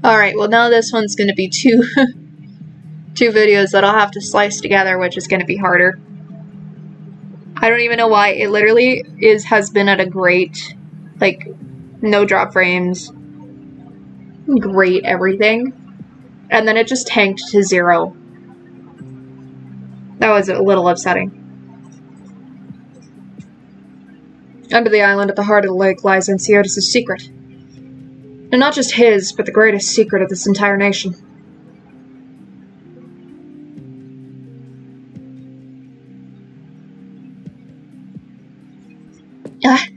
Alright, well now this one's gonna be two videos that I'll have to slice together, which is gonna be harder. I don't even know why. It literally has been at a great, like, no drop frames, great everything, and then it just tanked to 0. That was a little upsetting. Under the island at the heart of the lake lies Ansiertis' secret. And not just his, but the greatest secret of this entire nation. Ah.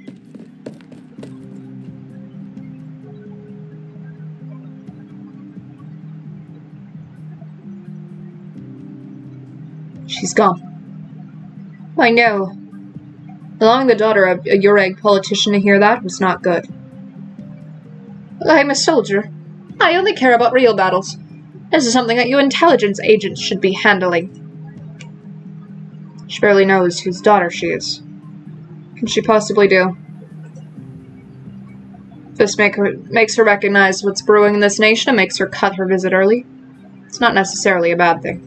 She's gone. I know. Allowing the daughter of a Ureg politician to hear that was not good. I'm a soldier. I only care about real battles. This is something that you intelligence agents should be handling. She barely knows whose daughter she is. What can she possibly do? This makes her recognize what's brewing in this nation and makes her cut her visit early. It's not necessarily a bad thing.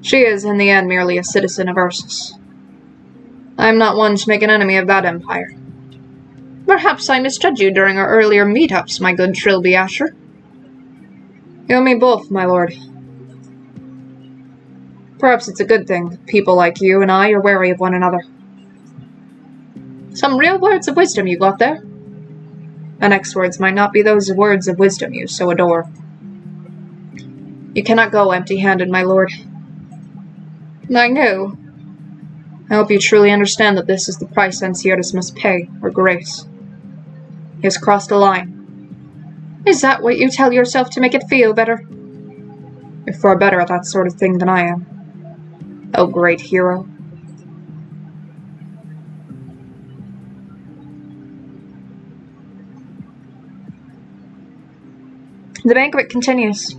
She is, in the end, merely a citizen of Ursus. I am not one to make an enemy of that empire. Perhaps I misjudged you during our earlier meetups, my good Trilby Asher. You and me both, my lord. Perhaps it's a good thing that people like you and I are wary of one another. Some real words of wisdom you got there. The next words might not be those words of wisdom you so adore. You cannot go empty-handed, my lord. I know. I hope you truly understand that this is the price Ansiertis must pay, or grace. He has crossed a line. Is that what you tell yourself to make it feel better? You're far better at that sort of thing than I am. Oh, great hero. The banquet continues.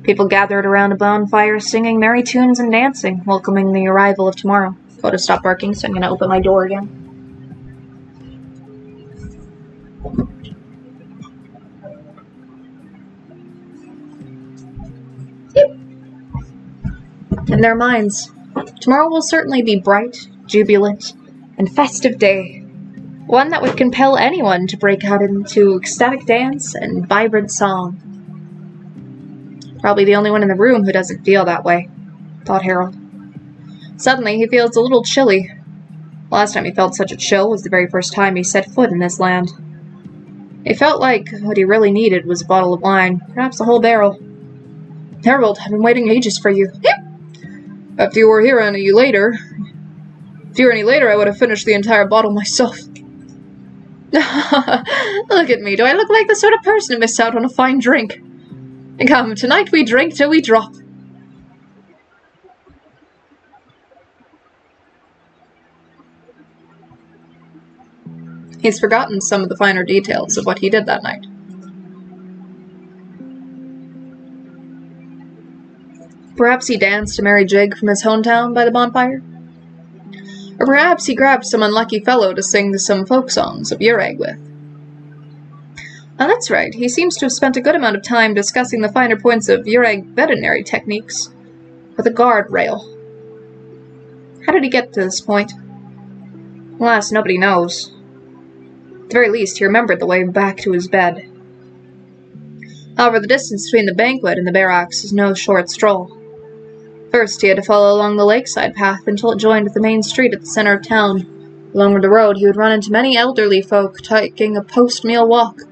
People gathered around a bonfire, singing merry tunes and dancing, welcoming the arrival of tomorrow. Go to stop barking, so I'm going to open my door again. In their minds, tomorrow will certainly be bright, jubilant, and festive day. One that would compel anyone to break out into ecstatic dance and vibrant song. Probably the only one in the room who doesn't feel that way, thought Harold. Suddenly, he feels a little chilly. Last time he felt such a chill was the very first time he set foot in this land. It felt like what he really needed was a bottle of wine, perhaps a whole barrel. Harold, I've been waiting ages for you. If you were any later, I would have finished the entire bottle myself. Look at me, do I look like the sort of person who missed out on a fine drink? Come, tonight we drink till we drop. He's forgotten some of the finer details of what he did that night. Perhaps he danced a merry jig from his hometown by the bonfire? Or perhaps he grabbed some unlucky fellow to sing some folk songs of Ureg with. Oh, that's right, he seems to have spent a good amount of time discussing the finer points of Ureg veterinary techniques with a guard rail. How did he get to this point? Alas, nobody knows. At the very least, he remembered the way back to his bed. However, the distance between the banquet and the barracks is no short stroll. First, he had to follow along the lakeside path until it joined the main street at the center of town. Along the road, he would run into many elderly folk taking a post-meal walk,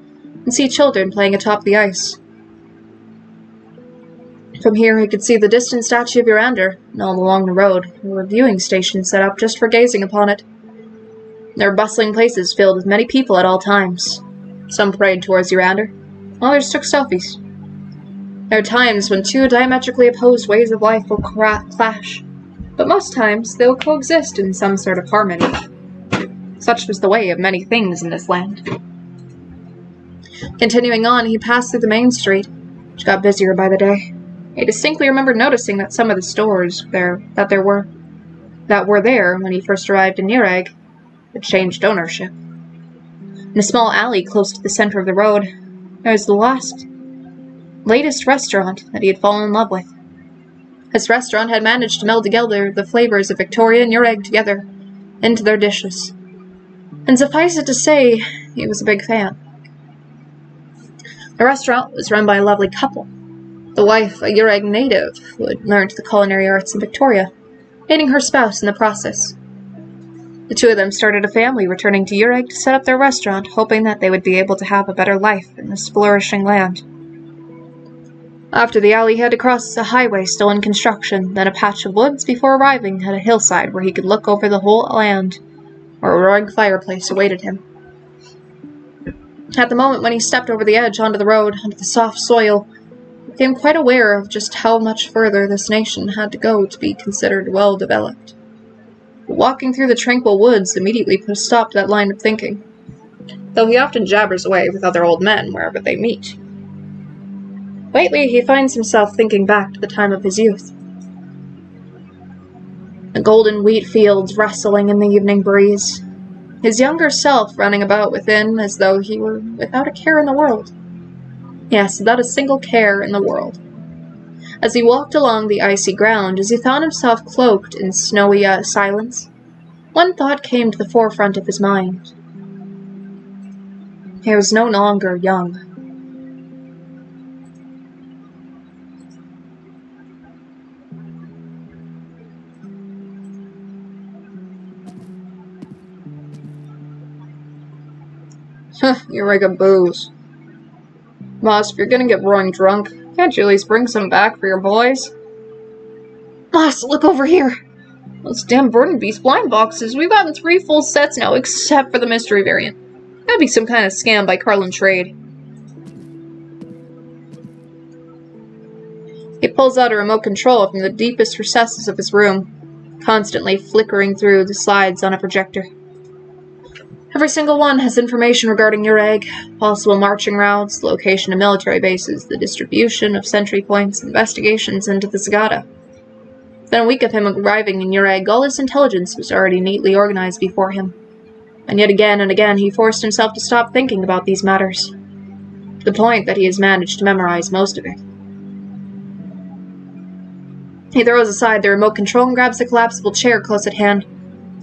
and see children playing atop the ice. From here, he could see the distant statue of Urander, and all along the road, there were viewing stations set up just for gazing upon it. There were bustling places filled with many people at all times. Some prayed towards Urander, others took selfies. There are times when two diametrically opposed ways of life will clash, but most times they will coexist in some sort of harmony. Such was the way of many things in this land. Continuing on, he passed through the main street, which got busier by the day. He distinctly remembered noticing that some of the stores that were there when he first arrived in Ureg had changed ownership. In a small alley close to the center of the road, It was the latest restaurant that he had fallen in love with. This restaurant had managed to meld together the flavors of Victoria and Nureg together into their dishes. And suffice it to say, he was a big fan. The restaurant was run by a lovely couple. The wife, a Nureg native who had learned the culinary arts in Victoria, aiding her spouse in the process. The two of them started a family, returning to Nureg to set up their restaurant, hoping that they would be able to have a better life in this flourishing land. After the alley, he had to cross a highway still in construction, then a patch of woods before arriving at a hillside where he could look over the whole land, where a roaring fireplace awaited him. At the moment when he stepped over the edge onto the road, onto the soft soil, he became quite aware of just how much further this nation had to go to be considered well-developed. Walking through the tranquil woods immediately put a stop to that line of thinking, though he often jabbers away with other old men wherever they meet. Lately, he finds himself thinking back to the time of his youth. The golden wheat fields rustling in the evening breeze. His younger self running about within as though he were without a care in the world. Yes, without a single care in the world. As he walked along the icy ground, as he found himself cloaked in snowy silence, one thought came to the forefront of his mind. He was no longer young. You're like a booze. Moss, if you're gonna get roaring drunk, can't you at least bring some back for your boys? Moss, look over here! Those damn Burden Beast blind boxes. We've gotten 3 full sets now, except for the mystery variant. That'd be some kind of scam by Carlin Trade. He pulls out a remote control from the deepest recesses of his room, constantly flickering through the slides on a projector. Every single one has information regarding Nureg, possible marching routes, location of military bases, the distribution of sentry points, investigations into the Sagada. Within a week of him arriving in Nureg, all his intelligence was already neatly organized before him. And yet again and again he forced himself to stop thinking about these matters, to the point that he has managed to memorize most of it. He throws aside the remote control and grabs the collapsible chair close at hand,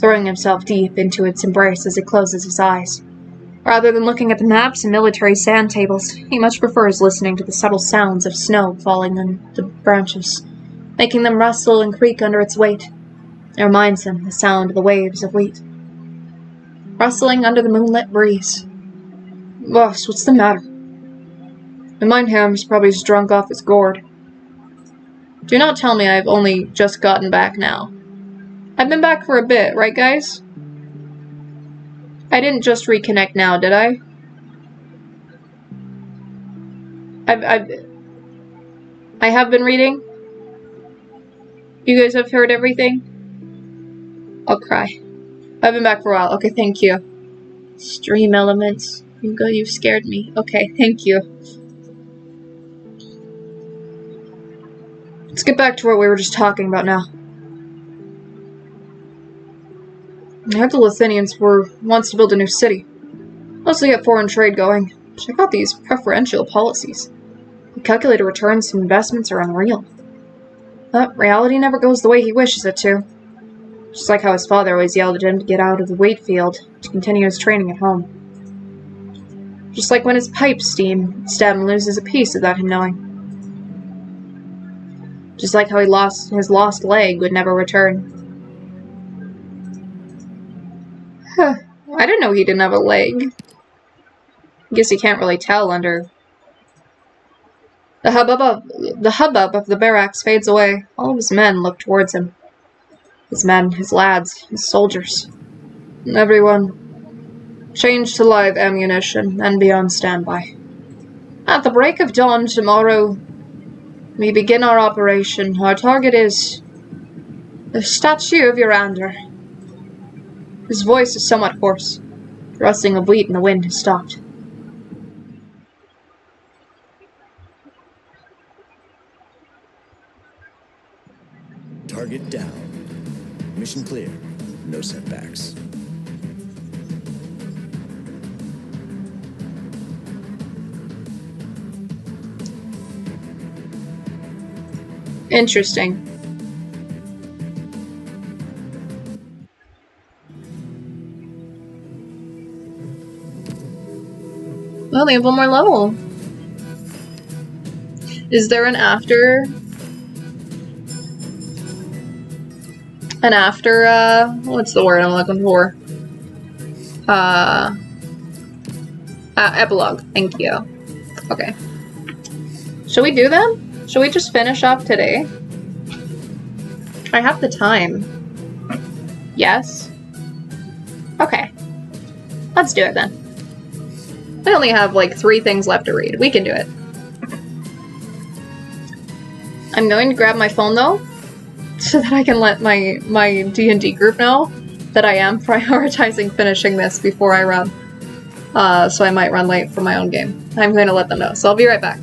throwing himself deep into its embrace as he closes his eyes. Rather than looking at the maps and military sand tables, he much prefers listening to the subtle sounds of snow falling on the branches, making them rustle and creak under its weight. It reminds him the sound of the waves of wheat, rustling under the moonlit breeze. Boss, what's the matter? And mine ham's probably just drunk off his gourd. Do not tell me I've only just gotten back now. I've been back for a bit, right guys? I didn't just reconnect now, did I? I have been reading. You guys have heard everything? I'll cry. I've been back for a while. Okay, thank you. Stream elements. You've scared me. Okay, thank you. Let's get back to what we were just talking about now. I heard the Lithuanians wants to build a new city. Mostly get foreign trade going. Check out these preferential policies. The calculated returns from investments are unreal. But reality never goes the way he wishes it to. Just like how his father always yelled at him to get out of the wheat field to continue his training at home. Just like when his pipe stem loses a piece without him knowing. Just like how his lost leg would never return. Huh. I didn't know he didn't have a leg. Guess you can't really tell under... The hubbub of the barracks fades away. All of his men look towards him. His men, his lads, his soldiers. And everyone changed to live ammunition and be on standby. At the break of dawn tomorrow, we begin our operation. Our target is the statue of Urander. His voice is somewhat hoarse. The rustling of wheat in the wind has stopped. Target down. Mission clear. No setbacks. Interesting. Well, they have one more level. Is there an after? What's the word I'm looking for? Epilogue. Thank you. Okay. Should we do them? Should we just finish up today? I have the time. Yes? Okay. Let's do it then. We only have like 3 things left to read. We can do it. I'm going to grab my phone though, so that I can let my D&D group know that I am prioritizing finishing this before I run. So I might run late for my own game. I'm going to let them know, so I'll be right back.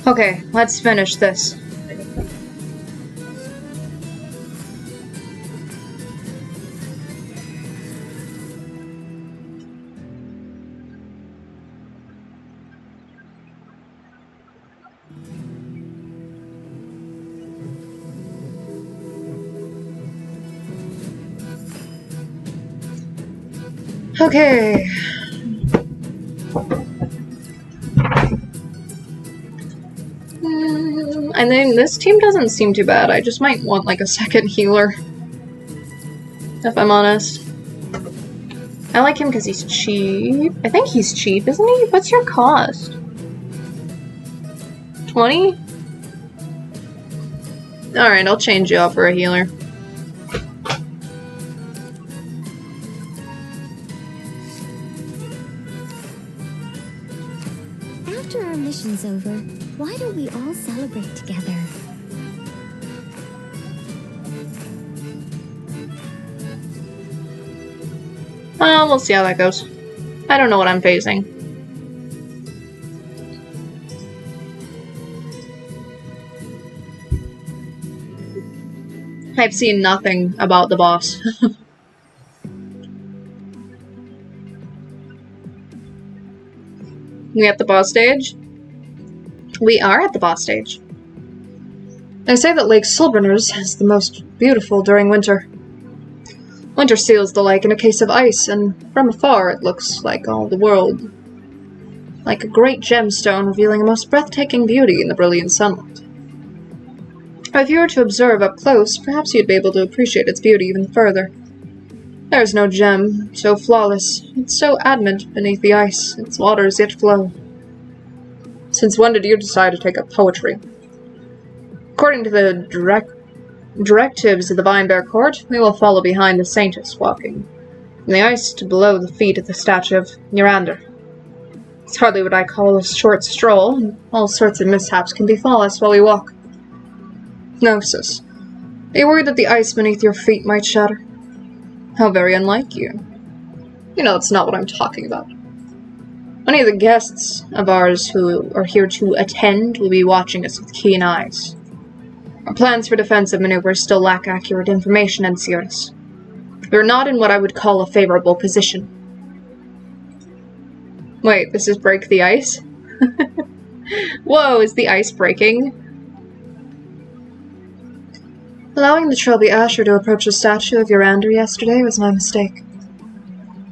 Okay, let's finish this. Okay. And then this team doesn't seem too bad. I just might want like a second healer, if I'm honest. I like him because he's cheap. I think he's cheap, isn't he? What's your cost? 20? Alright, I'll change you up for a healer. After our mission's over, why don't we all celebrate together? We'll see how that goes. I don't know what I'm facing. I've seen nothing about the boss. We at the boss stage? We are at the boss stage. They say that Lake Silberhernze is the most beautiful during winter. Winter seals the lake in a case of ice, and from afar it looks like all the world. Like a great gemstone revealing a most breathtaking beauty in the brilliant sunlight. If you were to observe up close, perhaps you'd be able to appreciate its beauty even further. There is no gem so flawless, it's so adamant beneath the ice, its waters yet flow. Since when did you decide to take up poetry? According to the directives of the Vinebear Court, we will follow behind the Saintess, walking from the ice to below the feet of the statue of Neurander. It's hardly what I call a short stroll, and all sorts of mishaps can befall us while we walk. Gnosis, are you worried that the ice beneath your feet might shatter? How very unlike you. You know, that's not what I'm talking about. Many of the guests of ours who are here to attend will be watching us with keen eyes. Our plans for defensive maneuvers still lack accurate information, and Sirius. We're not in what I would call a favorable position. Wait, this is break the ice? Whoa, is the ice breaking? Allowing the Trilby Asher to approach the statue of Neurander yesterday was my mistake.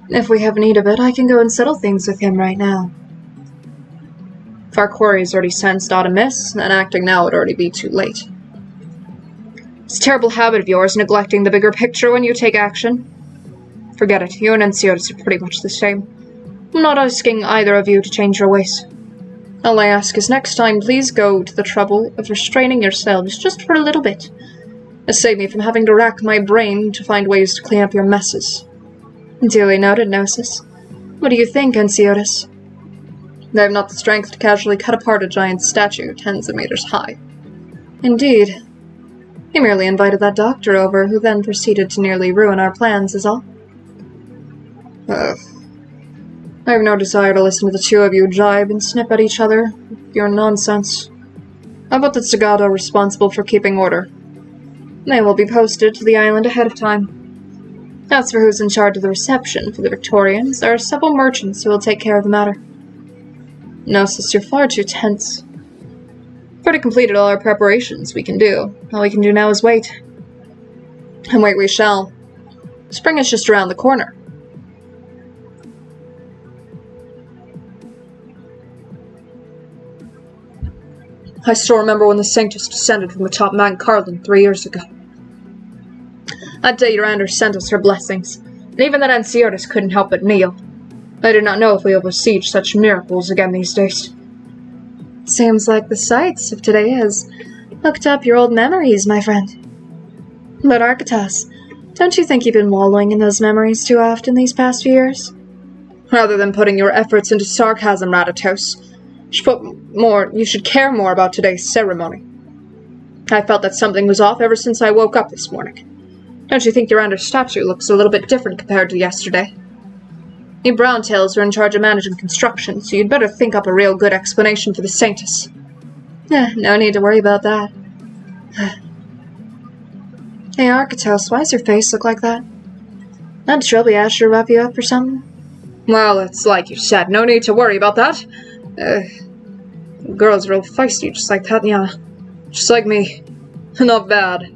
If we have need of it, I can go and settle things with him right now. If our quarries already sensed aught amiss, then acting now would already be too late. It's a terrible habit of yours, neglecting the bigger picture when you take action. Forget it, you and Enciotis are pretty much the same. I'm not asking either of you to change your ways. All I ask is next time, please go to the trouble of restraining yourselves just for a little bit. To save me from having to rack my brain to find ways to clean up your messes. Duly noted, Gnosis. What do you think, Enciotis? I have not the strength to casually cut apart a giant statue tens of meters high. Indeed. He merely invited that doctor over, who then proceeded to nearly ruin our plans, is all. I have no desire to listen to the two of you jibe and snip at each other with your nonsense. How about the Zagato responsible for keeping order? They will be posted to the island ahead of time. As for who's in charge of the reception for the Victorians, there are several merchants who will take care of the matter. Gnosis, you're far too tense. We've already completed all our preparations we can do. All we can do now is wait. And wait we shall. Spring is just around the corner. I still remember when the Sanctus descended from atop Mount Carlin 3 years ago. That day Urander sent us her blessings, and even that Enciotis couldn't help but kneel. I do not know if we will besiege such miracles again these days. Seems like the sights of today has hooked up your old memories, my friend. But Architas, don't you think you've been wallowing in those memories too often these past few years? Rather than putting your efforts into sarcasm, Ratatos, you should care more about today's ceremony. I felt that something was off ever since I woke up this morning. Don't you think your Ander's statue looks a little bit different compared to yesterday? You Browntails are in charge of managing construction, so you'd better think up a real good explanation for the Sanctus. No need to worry about that. Hey, Architos, why does your face look like that? That Trilby Asher wrap you up or something? Well, it's like you said, no need to worry about that. Girl's real feisty, just like that, yeah. Just like me. Not bad.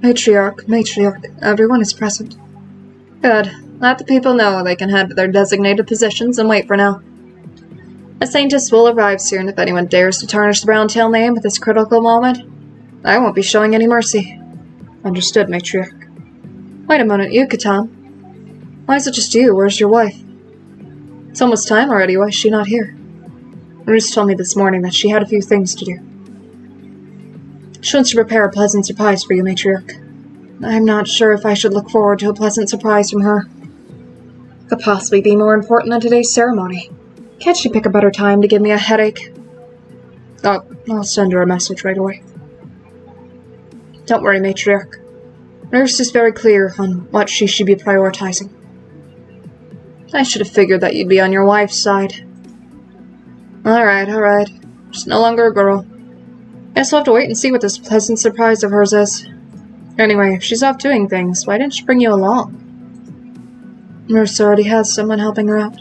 Matriarch, everyone is present. Good. Let the people know they can head to their designated positions and wait for now. A Sanctus will arrive soon if anyone dares to tarnish the Browntail name at this critical moment. I won't be showing any mercy. Understood, Matriarch. Wait a minute, Yucatan. Why is it just you? Where's your wife? It's almost time already, why is she not here? Roos told me this morning that she had a few things to do. She wants to prepare a pleasant surprise for you, Matriarch. I'm not sure if I should look forward to a pleasant surprise from her. Could possibly be more important than today's ceremony. Can't she pick a better time to give me a headache? Oh, I'll send her a message right away. Don't worry, Matriarch. Nurse is very clear on what she should be prioritizing. I should have figured that you'd be on your wife's side. Alright. She's no longer a girl. Guess we'll have to wait and see what this pleasant surprise of hers is. Anyway, if she's off doing things, why didn't she bring you along? Nurse already has someone helping her out.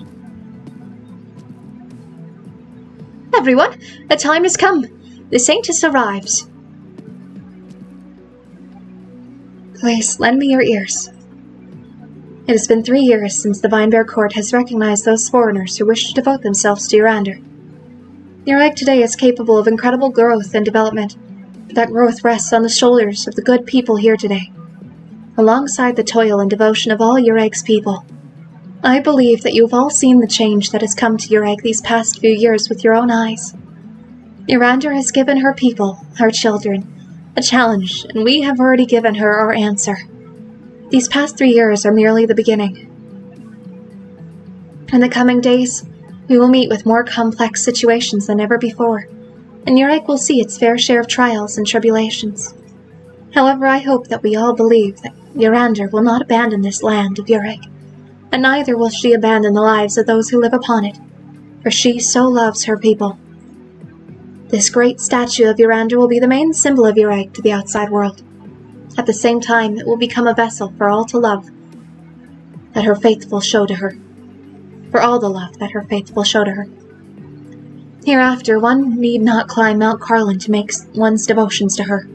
Everyone, the time has come. The Sanctus arrives. Please, lend me your ears. It has been 3 years since the Vinebear Court has recognized those foreigners who wish to devote themselves to Urander. Your egg today is capable of incredible growth and development, but that growth rests on the shoulders of the good people here today. Alongside the toil and devotion of all your egg's people, I believe that you've all seen the change that has come to your egg these past few years with your own eyes. Urander has given her people, her children, a challenge, and we have already given her our answer. These past 3 years are merely the beginning. In the coming days, we will meet with more complex situations than ever before, and your egg will see its fair share of trials and tribulations. However, I hope that we all believe that Urander will not abandon this land of your egg, and neither will she abandon the lives of those who live upon it, for she so loves her people. This great statue of Urander will be the main symbol of your egg to the outside world. At the same time, it will become a vessel for all to love that her faithful show to her. For all the love that her faithful show to her. Hereafter, one need not climb Mount Carlin to make one's devotions to her.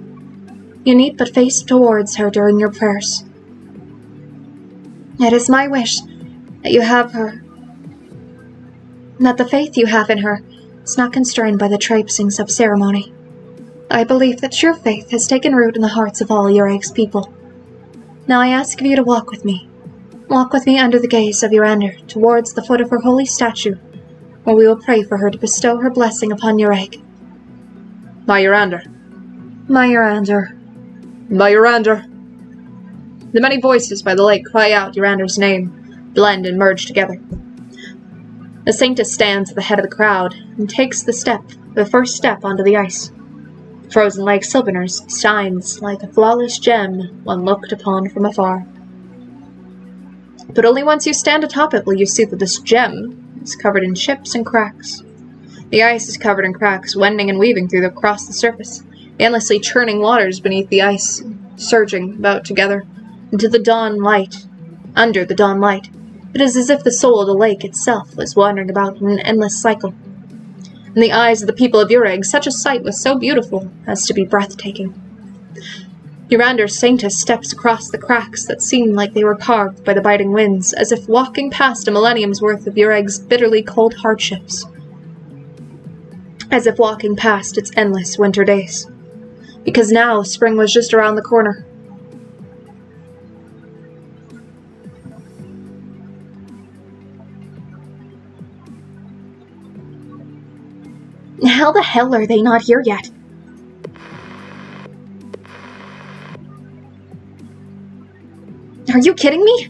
You need but face towards her during your prayers. It is my wish that you have her, that the faith you have in her is not constrained by the traipsings of ceremony. I believe that true faith has taken root in the hearts of all Uraig's people. Now I ask of you to walk with me. Walk with me under the gaze of Urander towards the foot of her holy statue, where we will pray for her to bestow her blessing upon Uraig. My Urander. My Urander. My Urander. The many voices by the lake cry out Urander's name, blend and merge together. The Saintess stands at the head of the crowd and takes the first step onto the ice. Frozen Lake Silberhernze shines like a flawless gem when looked upon from afar. But only once you stand atop it will you see that this gem is covered in chips and cracks. The ice is covered in cracks, wending and weaving across the surface, endlessly churning waters beneath the ice, surging about together into the dawn light. Under the dawn light, it is as if the soul of the lake itself was wandering about in an endless cycle. In the eyes of the people of Uraig, such a sight was so beautiful as to be breathtaking. Urander's Saintess steps across the cracks that seemed like they were carved by the biting winds, as if walking past a millennium's worth of Uraig's bitterly cold hardships. As if walking past its endless winter days. Because now spring was just around the corner. How the hell are they not here yet? Are you kidding me?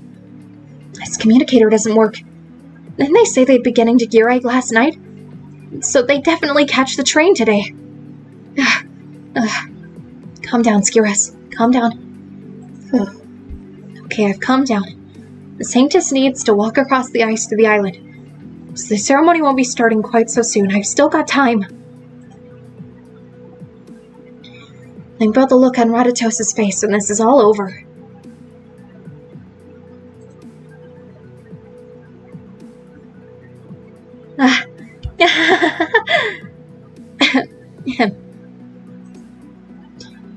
This communicator doesn't work. Didn't they say they'd be getting to Uraig last night? So they definitely catch the train today. Calm down, Skiras. Calm down. Okay, I've calmed down. The Saintess needs to walk across the ice to the island. So the ceremony won't be starting quite so soon. I've still got time. Think about the look on Radatos' face when this is all over.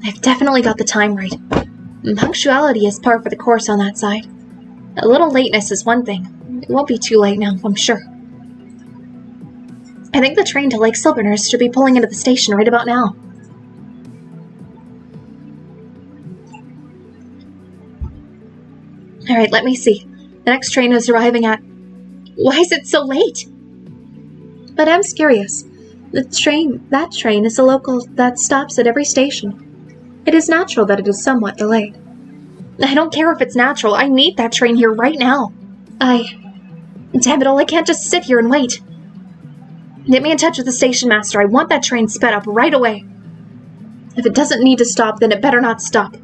I've definitely got the time right. Punctuality is par for the course on that side. A little lateness is one thing. It won't be too late now, I'm sure. I think the train to Lake Silberhernze should be pulling into the station right about now. Alright, let me see. The next train is arriving at... Why is it so late? But I'm curious. That train is a local that stops at every station. It is natural that it is somewhat delayed. I don't care if it's natural. I need that train here right now. Damn it all, I can't just sit here and wait. Get me in touch with the station master. I want that train sped up right away. If it doesn't need to stop, then it better not stop.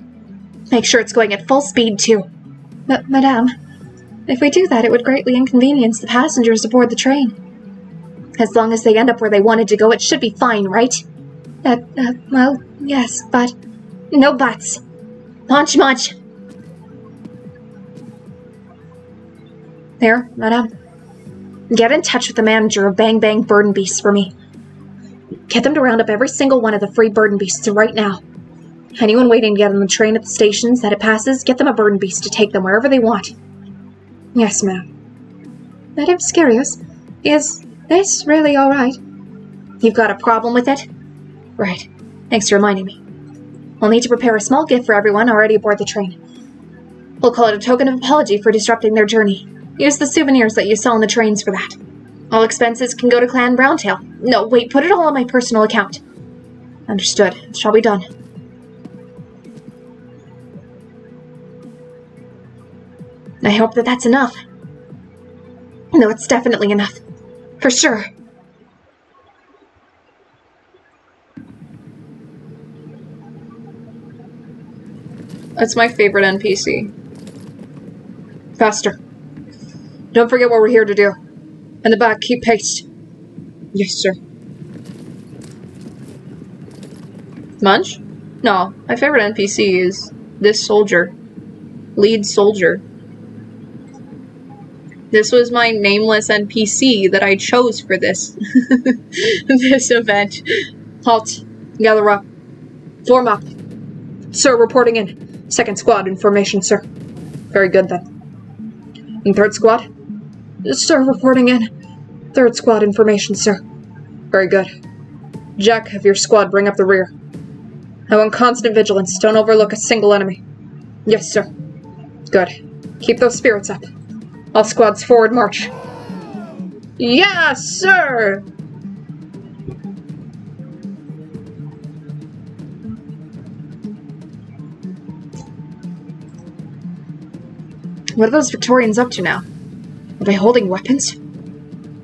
Make sure it's going at full speed, too. But, Madame, if we do that, it would greatly inconvenience the passengers aboard the train. As long as they end up where they wanted to go, it should be fine, right? Well, yes, but... No buts. Munch. There, Madame. Get in touch with the manager of Bang Bang Burden Beasts for me. Get them to round up every single one of the free Burden Beasts right now. Anyone waiting to get on the train at the stations that it passes, get them a Burden Beast to take them wherever they want. Yes, ma'am. Madame Scarius, is this really alright? You've got a problem with it? Right. Thanks for reminding me. We'll need to prepare a small gift for everyone already aboard the train. We'll call it a token of apology for disrupting their journey. Use the souvenirs that you sell on the trains for that. All expenses can go to Clan Browntail. No, wait, put it all on my personal account. Understood. It shall be done. I hope that that's enough. No, it's definitely enough. For sure. That's my favorite NPC. Faster. Don't forget what we're here to do. In the back, keep pace. Yes, sir. Munch? No, my favorite NPC is this soldier. Lead soldier. This was my nameless NPC that I chose for this this event. Halt. Gather up. Form up. Sir, reporting in. Second squad in formation, sir. Very good, then. And third squad? Sir, reporting in. Third squad in formation, sir. Very good. Jack, have your squad bring up the rear. I want constant vigilance. Don't overlook a single enemy. Yes, sir. Good. Keep those spirits up. All squads forward march. Yes, sir! What are those Victorians up to now? Are they holding weapons?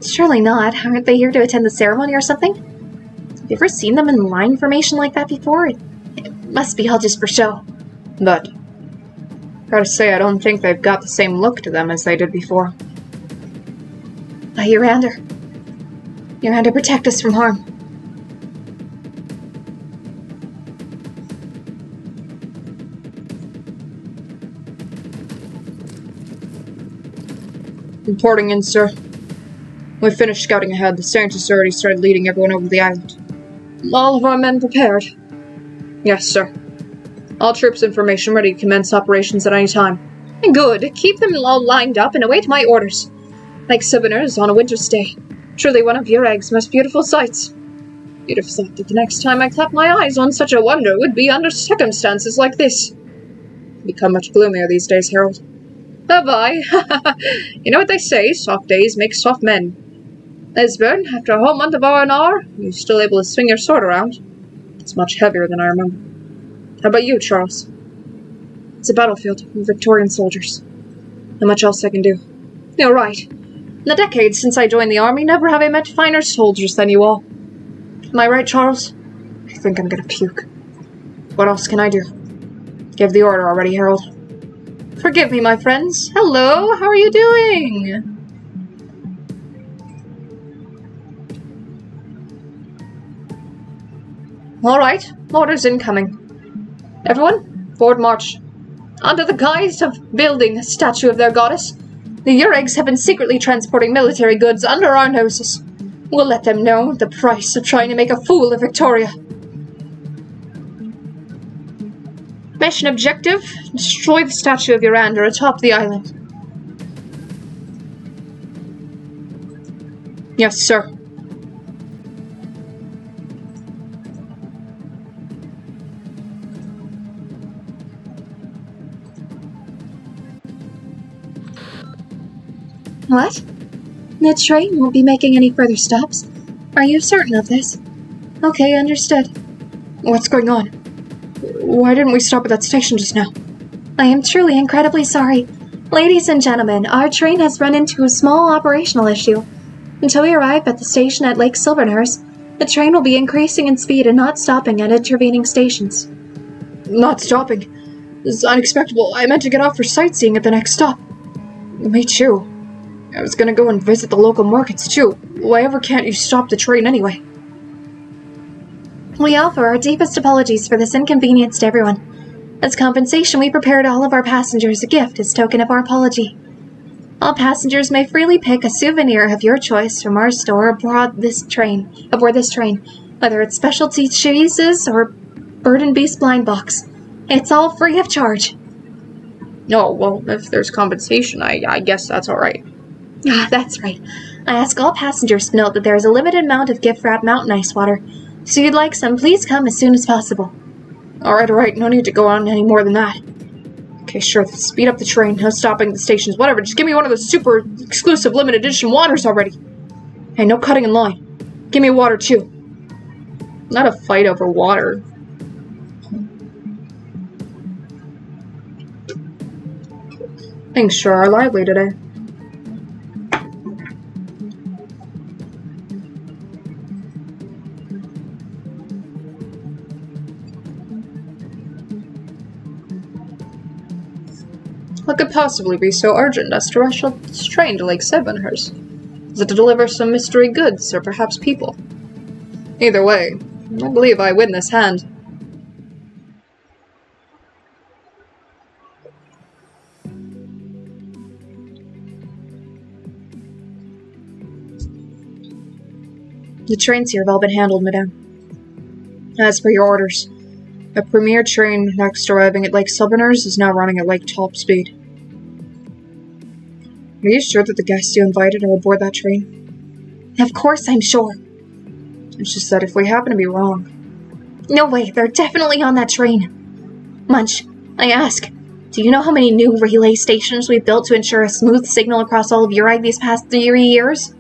Surely not. Aren't they here to attend the ceremony or something? Have you ever seen them in line formation like that before? It must be all just for show. But gotta say, I don't think they've got the same look to them as they did before. Urander. Urander, protect us from harm. Reporting in, sir. We've finished scouting ahead. The scientists already started leading everyone over the island. All of our men prepared? Yes, sir. All troops in formation ready to commence operations at any time. Good. Keep them all lined up and await my orders. Like Silberhernze on a winter's day. Truly one of your egg's most beautiful sights. You'd have thought that the next time I clapped my eyes on such a wonder would be under circumstances like this. Become much gloomier these days, Harold. Have I? You know what they say, soft days make soft men. Esbern, after a whole month of R&R, you're still able to swing your sword around. It's much heavier than I remember. How about you, Charles? It's a battlefield with Victorian soldiers. Not much else I can do. You're right. In the decades since I joined the army, never have I met finer soldiers than you all. Am I right, Charles? I think I'm gonna puke. What else can I do? Give the order already, Harold. Forgive me, my friends. Hello, how are you doing? Alright, orders incoming. Everyone, forward march. Under the guise of building a statue of their goddess, the Uregs have been secretly transporting military goods under our noses. We'll let them know the price of trying to make a fool of Victoria. Mission objective, destroy the statue of Urander atop the island. Yes, sir. What? The train won't be making any further stops? Are you certain of this? Okay, understood. What's going on? Why didn't we stop at that station just now? I am truly incredibly sorry. Ladies and gentlemen, our train has run into a small operational issue. Until we arrive at the station at Lake Silberhernze, the train will be increasing in speed and not stopping at intervening stations. Not stopping? This is unexpected. I meant to get off for sightseeing at the next stop. Me too. I was gonna go and visit the local markets too. Why ever can't you stop the train anyway? We offer our deepest apologies for this inconvenience to everyone. As compensation, we prepared all of our passengers a gift as token of our apology. All passengers may freely pick a souvenir of your choice from our store aboard this train, whether it's specialty cheeses or Bird and Beast blind box. It's all free of charge. No, well, if there's compensation, I guess that's alright. Ah, that's right. I ask all passengers to note that there is a limited amount of gift-wrapped mountain ice water. So if you'd like some, please come as soon as possible. Alright, no need to go on any more than that. Okay, sure, speed up the train, no stopping at the stations, whatever, just give me one of those super exclusive limited edition waters already. Hey, no cutting in line. Give me water too. Not a fight over water. Things sure are lively today. What could possibly be so urgent as to rush a train to Lake Silberhernze? Is it to deliver some mystery goods, or perhaps people? Either way, I believe I win this hand. The trains here have all been handled, madame. As per your orders, A premier train next arriving at Lake Silberhernze is now running at like top speed. Are you sure that the guests you invited are aboard that train? Of course I'm sure. It's just that if we happen to be wrong... No way, they're definitely on that train. Munch, I ask, do you know how many new relay stations we've built to ensure a smooth signal across all of Uri these past 3 years?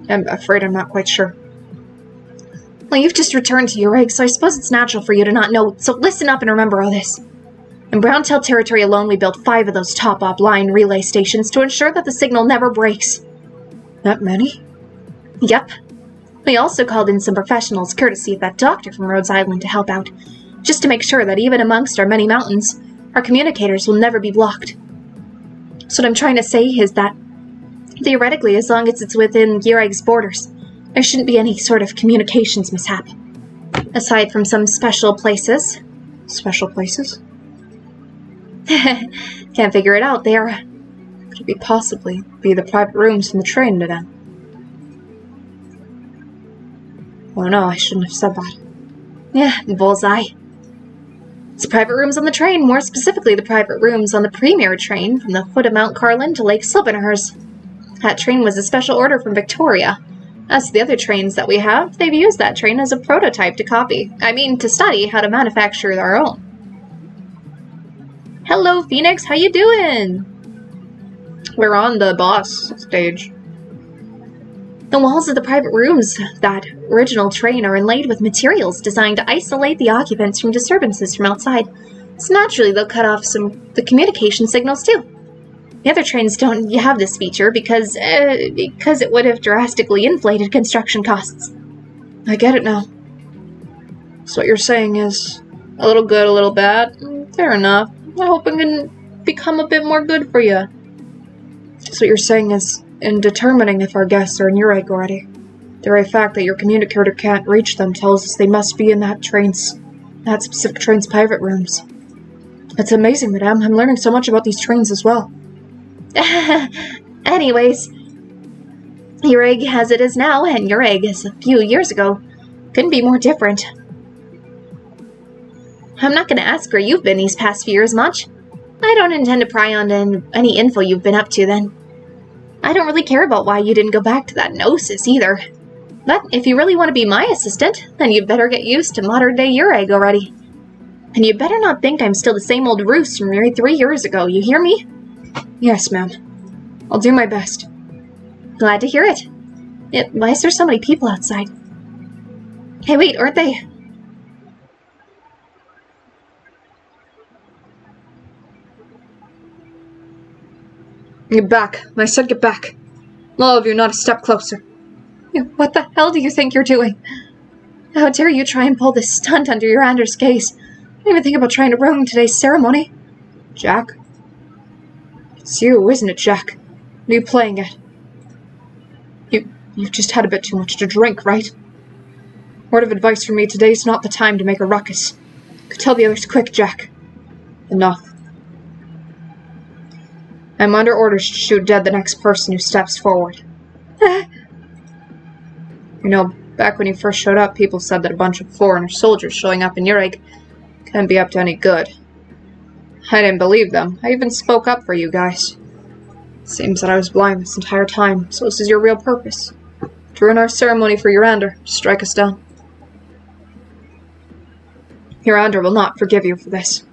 I'm afraid I'm not quite sure. Well, you've just returned to Uri, so I suppose it's natural for you to not know, so listen up and remember all this. In Browntail territory alone, we built 5 of those top-op line relay stations to ensure that the signal never breaks. That many? Yep. We also called in some professionals, courtesy of that doctor from Rhodes Island, to help out, just to make sure that even amongst our many mountains, our communicators will never be blocked. So what I'm trying to say is that, theoretically, as long as it's within Uri's borders, there shouldn't be any sort of communications mishap. Aside from some special places. Special places? Can't figure it out there. Could it possibly be the private rooms in the train today? Oh no, I shouldn't have said that. Yeah, bullseye. It's private rooms on the train, more specifically the private rooms on the premier train from the foot of Mount Carlin to Lake Silberhernze. That train was a special order from Victoria. As to the other trains that we have, they've used that train as a prototype to study how to manufacture their own. Hello, Phoenix, how you doing? We're on the boss stage. The walls of the private rooms of that original train are inlaid with materials designed to isolate the occupants from disturbances from outside. So naturally, they'll cut off the communication signals too. The other trains don't have this feature because it would have drastically inflated construction costs. I get it now. So what you're saying is a little good, a little bad. Fair enough. I hope I can become a bit more good for you. So what you're saying is, in determining if our guests are in Uri already, the very fact that your communicator can't reach them tells us they must be in that specific train's private rooms. It's amazing, madame. I'm learning so much about these trains as well. Anyways, Uri as it is now, and Uri as a few years ago, couldn't be more different. I'm not going to ask where you've been these past few years much. I don't intend to pry on any info you've been up to then. I don't really care about why you didn't go back to that Gnosis either. But if you really want to be my assistant, then you'd better get used to modern-day Uri already. And you better not think I'm still the same old Roos from nearly 3 years ago, you hear me? Yes, ma'am. I'll do my best. Glad to hear it. Why is there so many people outside? Hey, wait, aren't they... Get back. I said get back. All of you, not a step closer. What the hell do you think you're doing? How dare you try and pull this stunt under your Anders case? Don't even think about trying to ruin today's ceremony. Jack? It's you, isn't it, Jack? What are you playing at? You've just had a bit too much to drink, right? Word of advice from me, today's not the time to make a ruckus. Could tell the others quick, Jack. Enough. I'm under orders to shoot dead the next person who steps forward. You know, back when you first showed up, people said that a bunch of foreigner soldiers showing up in Uri couldn't be up to any good. I didn't believe them. I even spoke up for you guys. Seems that I was blind this entire time, so this is your real purpose. To ruin our ceremony for Urander, strike us down. Urander will not forgive you for this.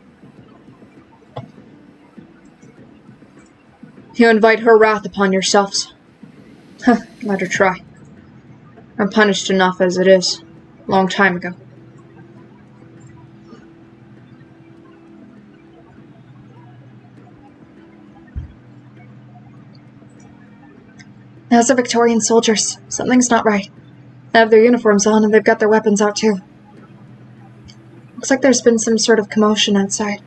You invite her wrath upon yourselves. Let her try. I'm punished enough as it is, a long time ago. Those are Victorian soldiers. Something's not right. They have their uniforms on and they've got their weapons out too. Looks like there's been some sort of commotion outside.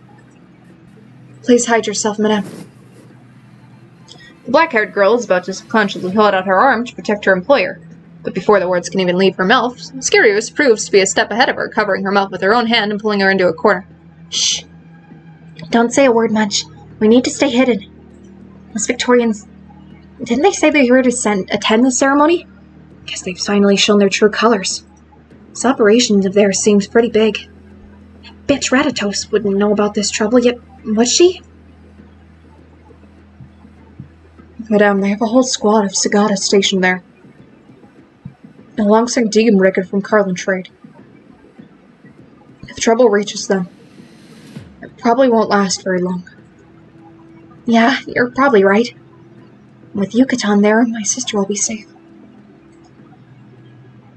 Please hide yourself, madame. The black-haired girl is about to subconsciously hold out her arm to protect her employer, but before the words can even leave her mouth, Skirius proves to be a step ahead of her, covering her mouth with her own hand and pulling her into a corner. Shh. Don't say a word, Munch. We need to stay hidden. Those Victorians... Didn't they say they're here to attend the ceremony? Guess they've finally shown their true colors. This operation of theirs seems pretty big. bitch Ratatos wouldn't know about this trouble, yet would she? Madame, they have a whole squad of Sagata stationed there, alongside Degenbreaker from Carlin Trade. If trouble reaches them, it probably won't last very long. Yeah, you're probably right. With Yucatan there, my sister will be safe.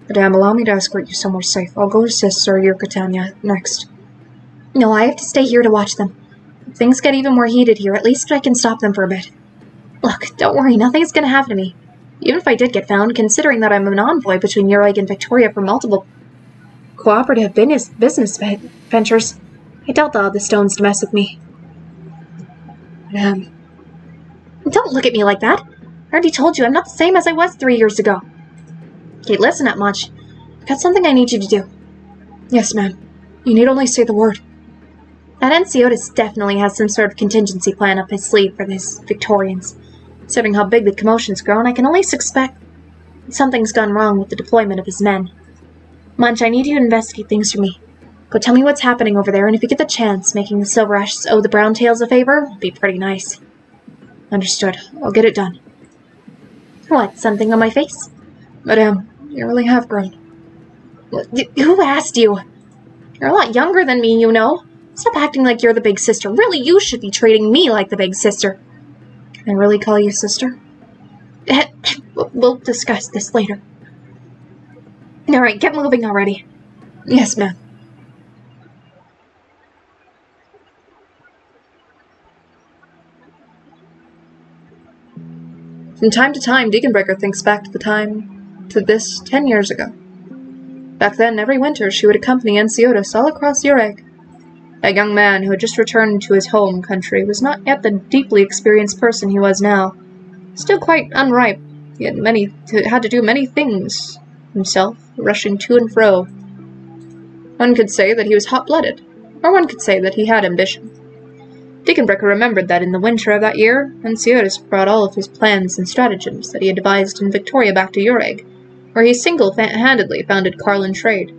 Madame, allow me to escort you somewhere safe. I'll go assist Sir Yucatan next. No, I have to stay here to watch them. If things get even more heated here, at least I can stop them for a bit. Look, don't worry, nothing's gonna happen to me. Even if I did get found, considering that I'm an envoy between Ureg and Victoria for multiple cooperative business ventures, I doubt they'll have the stones to mess with me. Madame. Don't look at me like that. I already told you I'm not the same as I was 3 years ago. Okay, listen up, Munch. I've got something I need you to do. Yes, ma'am. You need only say the word. That Anciotis definitely has some sort of contingency plan up his sleeve for these Victorians. Considering how big the commotion's grown, I can only suspect something's gone wrong with the deployment of his men. Munch, I need you to investigate things for me. Go tell me what's happening over there, and if you get the chance, making the Silberhernze owe the Browntails a favor would be pretty nice. Understood. I'll get it done. What, something on my face? Madame, you really have grown. Who asked you? You're a lot younger than me, you know. Stop acting like you're the big sister. Really, you should be treating me like the big sister. Can I really call you sister? We'll discuss this later. Alright, get moving already. Yes, ma'am. From time to time, Degenbreaker thinks back to this 10 years ago. Back then, every winter, she would accompany Anciotis all across Ureg. That young man who had just returned to his home country was not yet the deeply experienced person he was now. Still quite unripe, he had to do many things himself, rushing to and fro. One could say that he was hot-blooded, or one could say that he had ambition. Degenbreaker remembered that in the winter of that year, Anciotis brought all of his plans and stratagems that he had devised in Victoria back to Ureg, where he single-handedly founded Carlin Trade.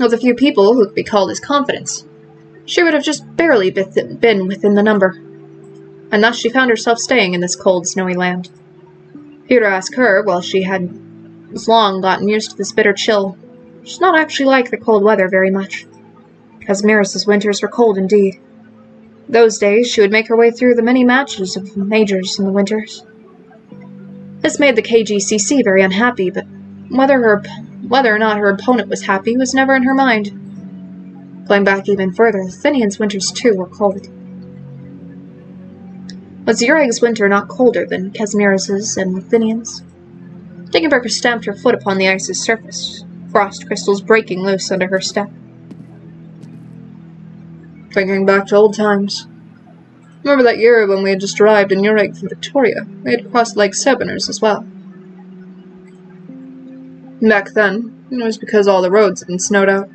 With a few people who could be called his confidants, she would have just barely been within the number, and thus she found herself staying in this cold, snowy land. If you were to ask her, well, she has long gotten used to this bitter chill. She did not actually like the cold weather very much. Casimiris's winters were cold indeed. Those days she would make her way through the many matches of majors in the winters. This made the KGCC very unhappy, but whether or not her opponent was happy was never in her mind. Going back even further, Athenian's winters too were cold. Was Ureg's winter not colder than Casimiris's and Athenian's? Degenbreaker stamped her foot upon the ice's surface, frost crystals breaking loose under her step. Thinking back to old times. Remember that year when we had just arrived in Ureg from Victoria? We had crossed Lake Silberhernze as well. Back then, it was because all the roads had been snowed out.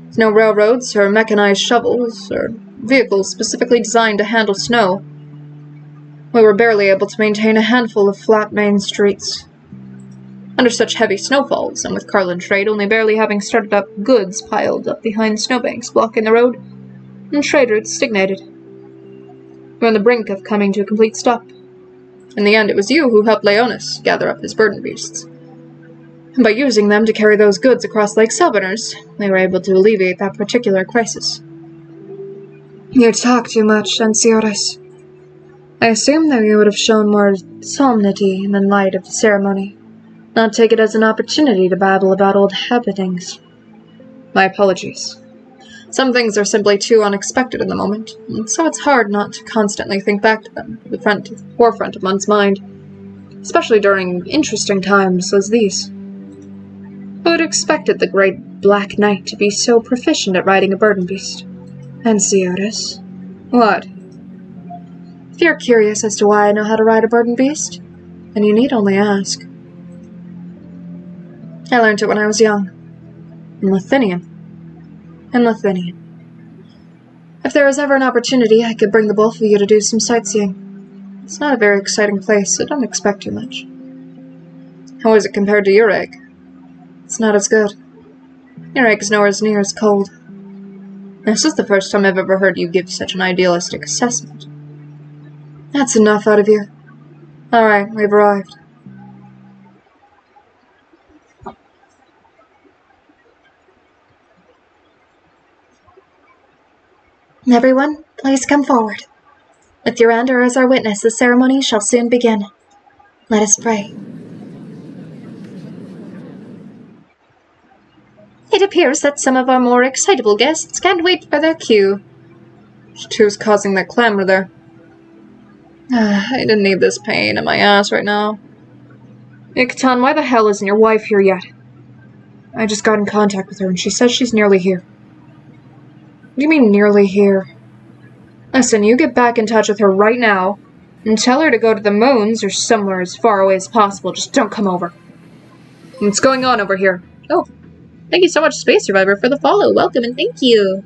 With no railroads or mechanized shovels or vehicles specifically designed to handle snow, we were barely able to maintain a handful of flat main streets. Under such heavy snowfalls, and with Carlin Trade only barely having started up, goods piled up behind snowbanks blocking the road, and trade routes stagnated. We were on the brink of coming to a complete stop. In the end, it was you who helped Leonis gather up his burden beasts. And by using them to carry those goods across Lake Silberhernze, we were able to alleviate that particular crisis. You talk too much, Anciotis. I assume that you would have shown more solemnity in the light of the ceremony, not take it as an opportunity to babble about old happenings. My apologies. Some things are simply too unexpected in the moment, and so it's hard not to constantly think back to them, the forefront of one's mind, especially during interesting times as these. Who would have expected the great Black Knight to be so proficient at riding a burden beast? Anciotis. What? If you're curious as to why I know how to ride a burden beast, then you need only ask. I learned it when I was young. In Lithinium. If there was ever an opportunity, I could bring the both of you to do some sightseeing. It's not a very exciting place, so don't expect too much. How is it compared to Ureg? It's not as good. Your egg's nowhere near as cold. This is the first time I've ever heard you give such an idealistic assessment. That's enough out of you. Alright, we've arrived. Everyone, please come forward. With Urander as our witness, the ceremony shall soon begin. Let us pray. It appears that some of our more excitable guests can't wait for their cue. Who's causing that clamor there? I didn't need this pain in my ass right now. Ikaton, why the hell isn't your wife here yet? I just got in contact with her and she says she's nearly here. What do you mean nearly here? Listen, you get back in touch with her right now and tell her to go to the moons or somewhere as far away as possible. Just don't come over. What's going on over here? Oh, thank you so much, Space Survivor, for the follow. Welcome and thank you.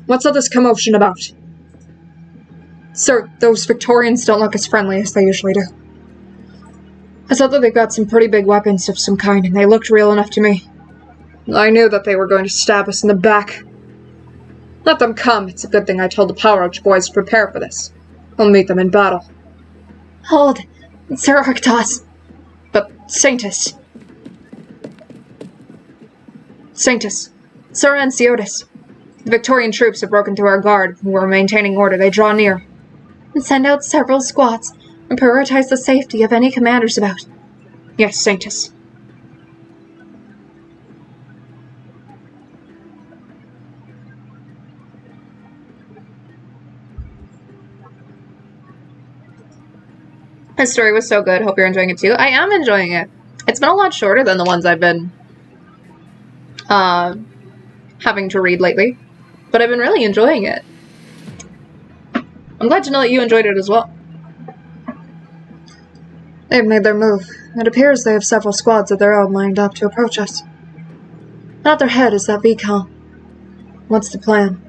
What's all this commotion about? Sir, those Victorians don't look as friendly as they usually do. I thought that they got some pretty big weapons of some kind, and they looked real enough to me. I knew that they were going to stab us in the back. Let them come. It's a good thing I told the Power Arch boys to prepare for this. We'll meet them in battle. Hold, Sir Arctos. But, Saintus. Sir Anciotis. The Victorian troops have broken through our guard. We're maintaining order. They draw near. And send out several squads, and prioritize the safety of any commanders about. Yes, Saintus. This story was so good. Hope you're enjoying it too. I am enjoying it. It's been a lot shorter than the ones I've been having to read lately, but I've been really enjoying it. I'm glad to know that you enjoyed it as well. They've made their move. It appears they have several squads of their own lined up to approach us. At their head is that Vicon. What's the plan?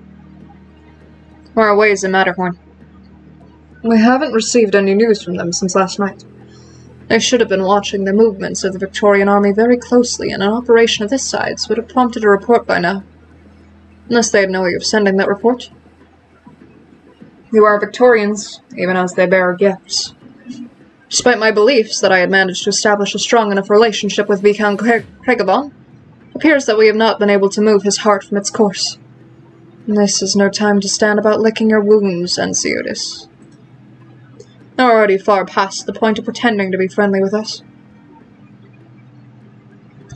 We're away in Matterhorn. We haven't received any news from them since last night. They should have been watching the movements of the Victorian army very closely, and an operation of this size would have prompted a report by now. Unless they had no way of sending that report. You are Victorians, even as they bear gifts. Despite my beliefs that I had managed to establish a strong enough relationship with Viscount Cregavon, it appears that we have not been able to move his heart from its course. This is no time to stand about licking your wounds, Anciotis. They're already far past the point of pretending to be friendly with us.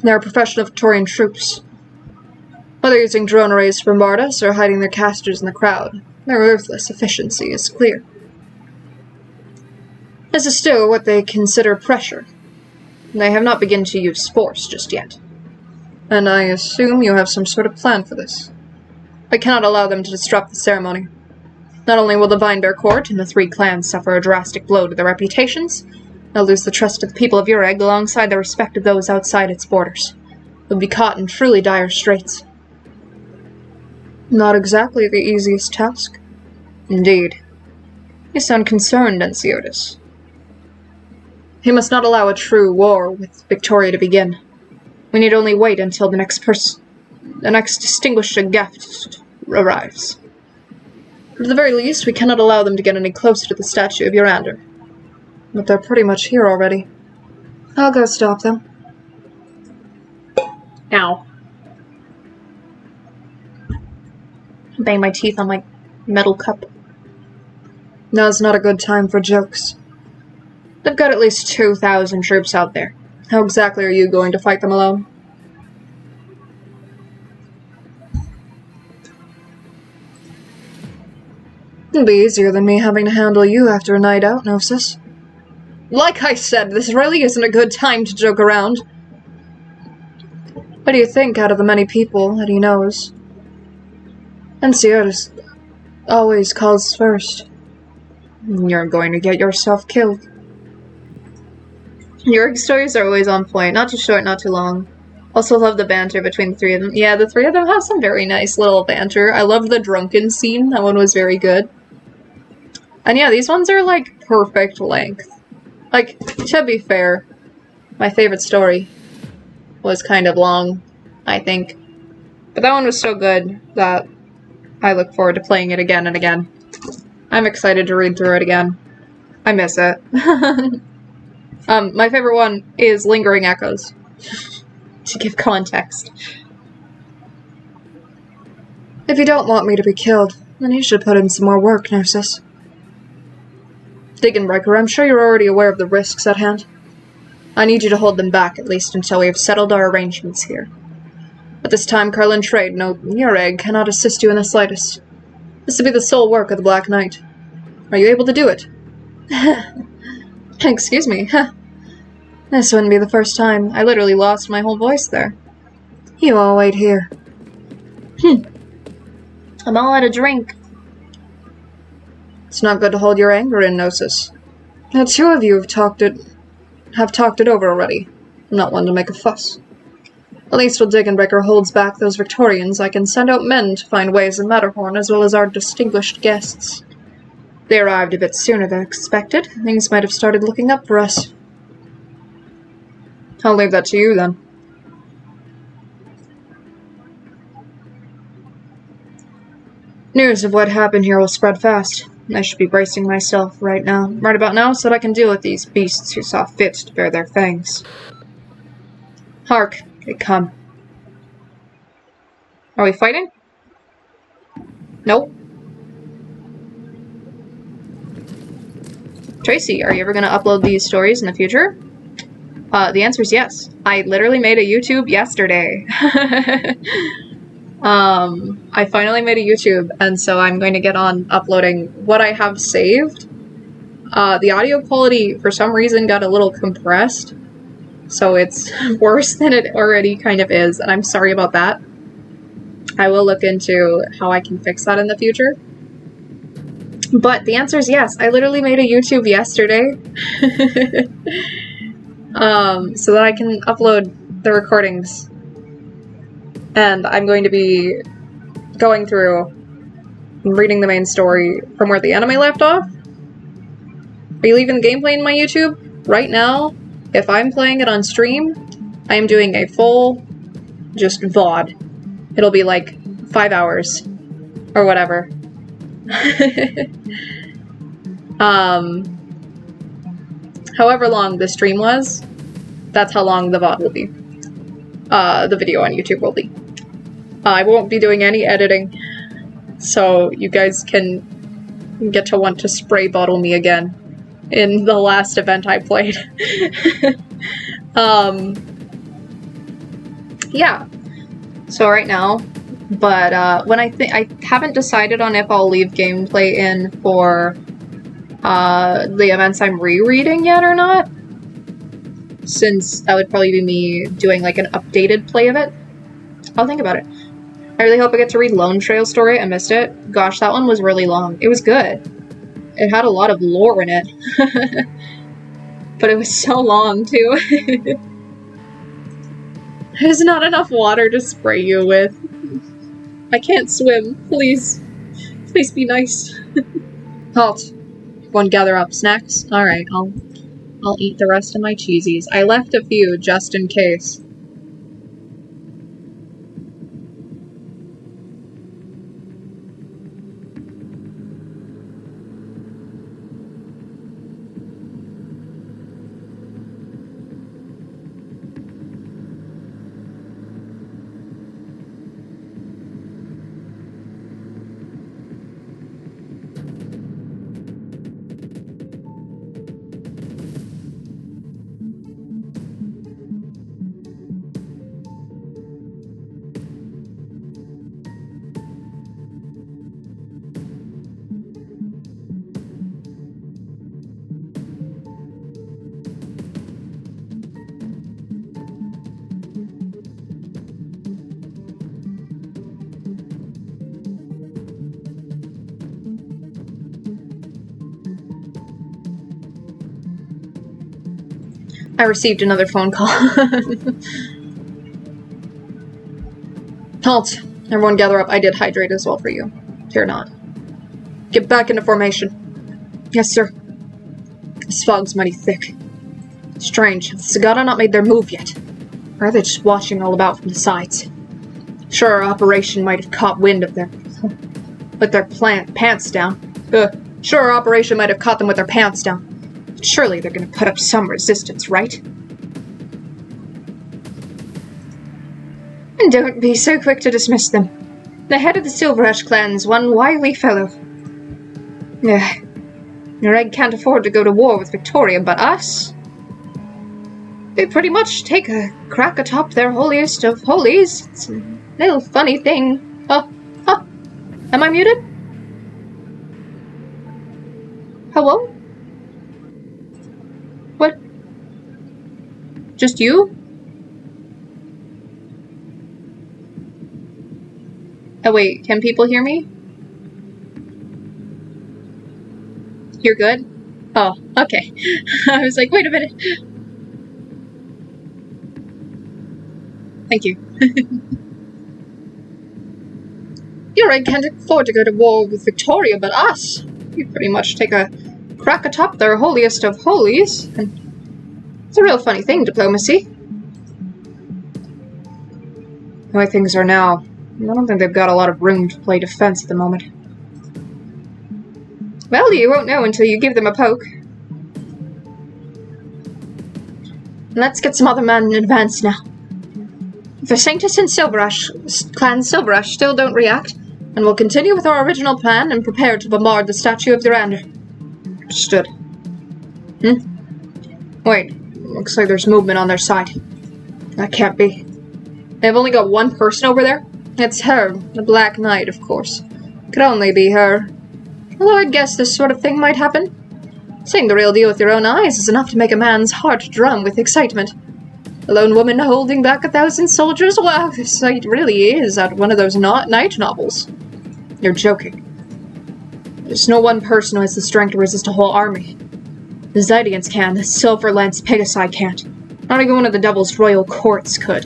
They are professional Victorian troops. Whether using drone arrays to bombard us or hiding their casters in the crowd, their ruthless efficiency is clear. This is still what they consider pressure. They have not begun to use force just yet. And I assume you have some sort of plan for this. I cannot allow them to disrupt the ceremony. Not only will the Vinebear Court and the three clans suffer a drastic blow to their reputations, they'll lose the trust of the people of Ureg alongside the respect of those outside its borders. They'll be caught in truly dire straits. Not exactly the easiest task. Indeed. You sound concerned, Anciotis. He must not allow a true war with Victoria to begin. We need only wait until the next distinguished guest arrives. At the very least, we cannot allow them to get any closer to the statue of Urander. But they're pretty much here already. I'll go stop them. Ow. Bang my teeth on my metal cup. Now's not a good time for jokes. They've got at least 2,000 troops out there. How exactly are you going to fight them alone? It'll be easier than me having to handle you after a night out, Gnosis. Like I said, this really isn't a good time to joke around. What do you think out of the many people that he knows? Anciotis always calls first. You're going to get yourself killed. Your stories are always on point. Not too short, not too long. Also love the banter between the three of them. Yeah, the three of them have some very nice little banter. I love the drunken scene. That one was very good. And yeah, these ones are like perfect length. Like, to be fair, my favorite story was kind of long. I think. But that one was so good that I look forward to playing it again and again. I'm excited to read through it again. I miss it. My favorite one is Lingering Echoes. To give context. If you don't want me to be killed, then you should put in some more work, Gnosis. Diggenbreaker, I'm sure you're already aware of the risks at hand. I need you to hold them back, at least until we have settled our arrangements here. At this time, Carlin Trade, no, your egg, cannot assist you in the slightest. This will be the sole work of the Black Knight. Are you able to do it? Excuse me. This wouldn't be the first time. I literally lost my whole voice there. You all wait here. I'm all out of drink. It's not good to hold your anger in, Gnosis. The two of you have talked it over already. I'm not one to make a fuss. At least while Diggenbreaker holds back those Victorians, I can send out men to find ways in Matterhorn, as well as our distinguished guests. They arrived a bit sooner than expected. Things might have started looking up for us. I'll leave that to you, then. News of what happened here will spread fast. I should be bracing myself right about now, so that I can deal with these beasts who saw fit to bear their fangs. Hark, they come. Are we fighting? Nope. Tracy, are you ever going to upload these stories in the future? The answer is yes. I literally made a YouTube yesterday. I finally made a YouTube, and so I'm going to get on uploading what I have saved. The audio quality, for some reason, got a little compressed, so it's worse than it already kind of is, and I'm sorry about that. I will look into how I can fix that in the future. But the answer is yes. I literally made a YouTube yesterday. So that I can upload the recordings. And I'm going to be going through and reading the main story from where the anime left off. Are you leaving the gameplay in my YouTube? Right now, if I'm playing it on stream, I am doing a full, just VOD. It'll be like 5 hours. Or whatever. However long the stream was, that's how long the VOD will be. The video on YouTube will be. I won't be doing any editing, so you guys can get to want to spray bottle me again in the last event I played. Yeah. So right now, but when I haven't decided on if I'll leave gameplay in for the events I'm rereading yet or not, since that would probably be me doing like an updated play of it. I'll think about it. I really hope I get to read Lone Trail Story. I missed it. Gosh, that one was really long. It was good. It had a lot of lore in it. But it was so long, too. There's not enough water to spray you with. I can't swim. Please. Please be nice. Halt. Everyone gather up. Snacks? Alright, I'll eat the rest of my cheesies. I left a few just in case. I received another phone call. Halt! Everyone gather up. I did hydrate as well for you. Fear not. Get back into formation. Yes, sir. This fog's mighty thick. Strange. Have the Sagana not made their move yet? Or are they just watching all about from the sides? Sure, our operation might have caught wind of their... with their pants down. Sure, our operation might have caught them with their pants down. But surely they're gonna put up some resistance, right? And don't be so quick to dismiss them. The head of the Silberhernze clan's one wily fellow. Your egg can't afford to go to war with Victoria, but us? They pretty much take a crack atop their holiest of holies. It's a little funny thing. Am I muted? Hello? What? Just you? Oh wait, can people hear me? You're good? Oh, okay. I was like, wait a minute. Thank you. Your egg can't afford to go to war with Victoria, but us. You pretty much take a crack atop their holiest of holies. And it's a real funny thing, diplomacy. The way things are now, I don't think they've got a lot of room to play defense at the moment. Well, you won't know until you give them a poke. Let's get some other men in advance now. If the Sanctus and Clan Silberhernze still don't react, and we'll continue with our original plan and prepare to bombard the statue of Durander. Understood. Wait, looks like there's movement on their side. That can't be. They've only got one person over there? It's her, the Black Knight, of course. Could only be her. Although I'd guess this sort of thing might happen. Seeing the real deal with your own eyes is enough to make a man's heart drum with excitement. A lone woman holding back 1,000 soldiers? Wow, this sight really is out of one of those night novels. You're joking. There's no one person who has the strength to resist a whole army. The Zydians can, the Silberhernze Pegasi can't. Not even one of the Devil's royal courts could.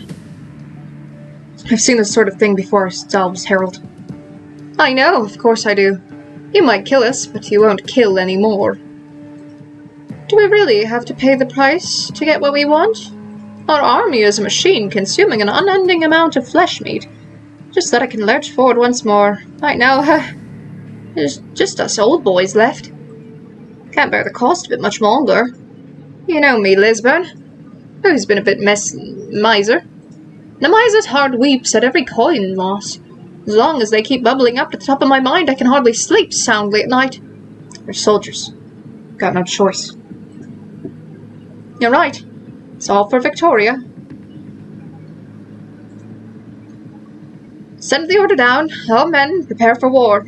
I've seen this sort of thing before, Salves Herald. I know, of course I do. You might kill us, but you won't kill any more. Do we really have to pay the price to get what we want? Our army is a machine consuming an unending amount of flesh meat. Just that I can lurch forward once more. Right now, there's just us old boys left. Can't bear the cost of it much longer. You know me, Lisburn. Who's been a bit miser. The miser's heart weeps at every coin loss. As long as they keep bubbling up to the top of my mind, I can hardly sleep soundly at night. They're soldiers. Got no choice. You're right. It's all for Victoria. Send the order down. All men, prepare for war.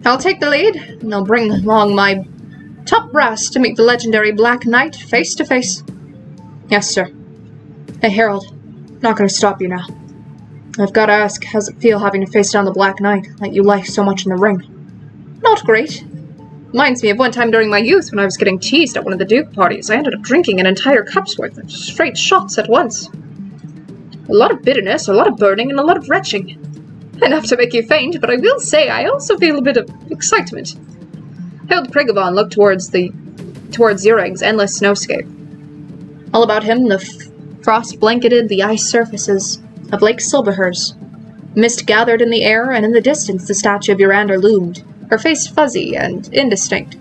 I'll take the lead, and I'll bring along my top brass to meet the legendary Black Knight face to face. Yes, sir. Hey, Harold. Not gonna stop you now. I've gotta ask, how's it feel having to face down the Black Knight, like you like so much in the ring? Not great. Reminds me of one time during my youth when I was getting teased at one of the Duke parties. I ended up drinking an entire cup's worth of straight shots at once. A lot of bitterness, a lot of burning, and a lot of retching. Enough to make you faint, but I will say I also feel a bit of excitement. Harold Prigavon looked towards Zurig's endless snowscape. All about him, the frost blanketed the ice surfaces of Lake Silberhernze. Mist gathered in the air, and in the distance the statue of Durander loomed, her face fuzzy and indistinct.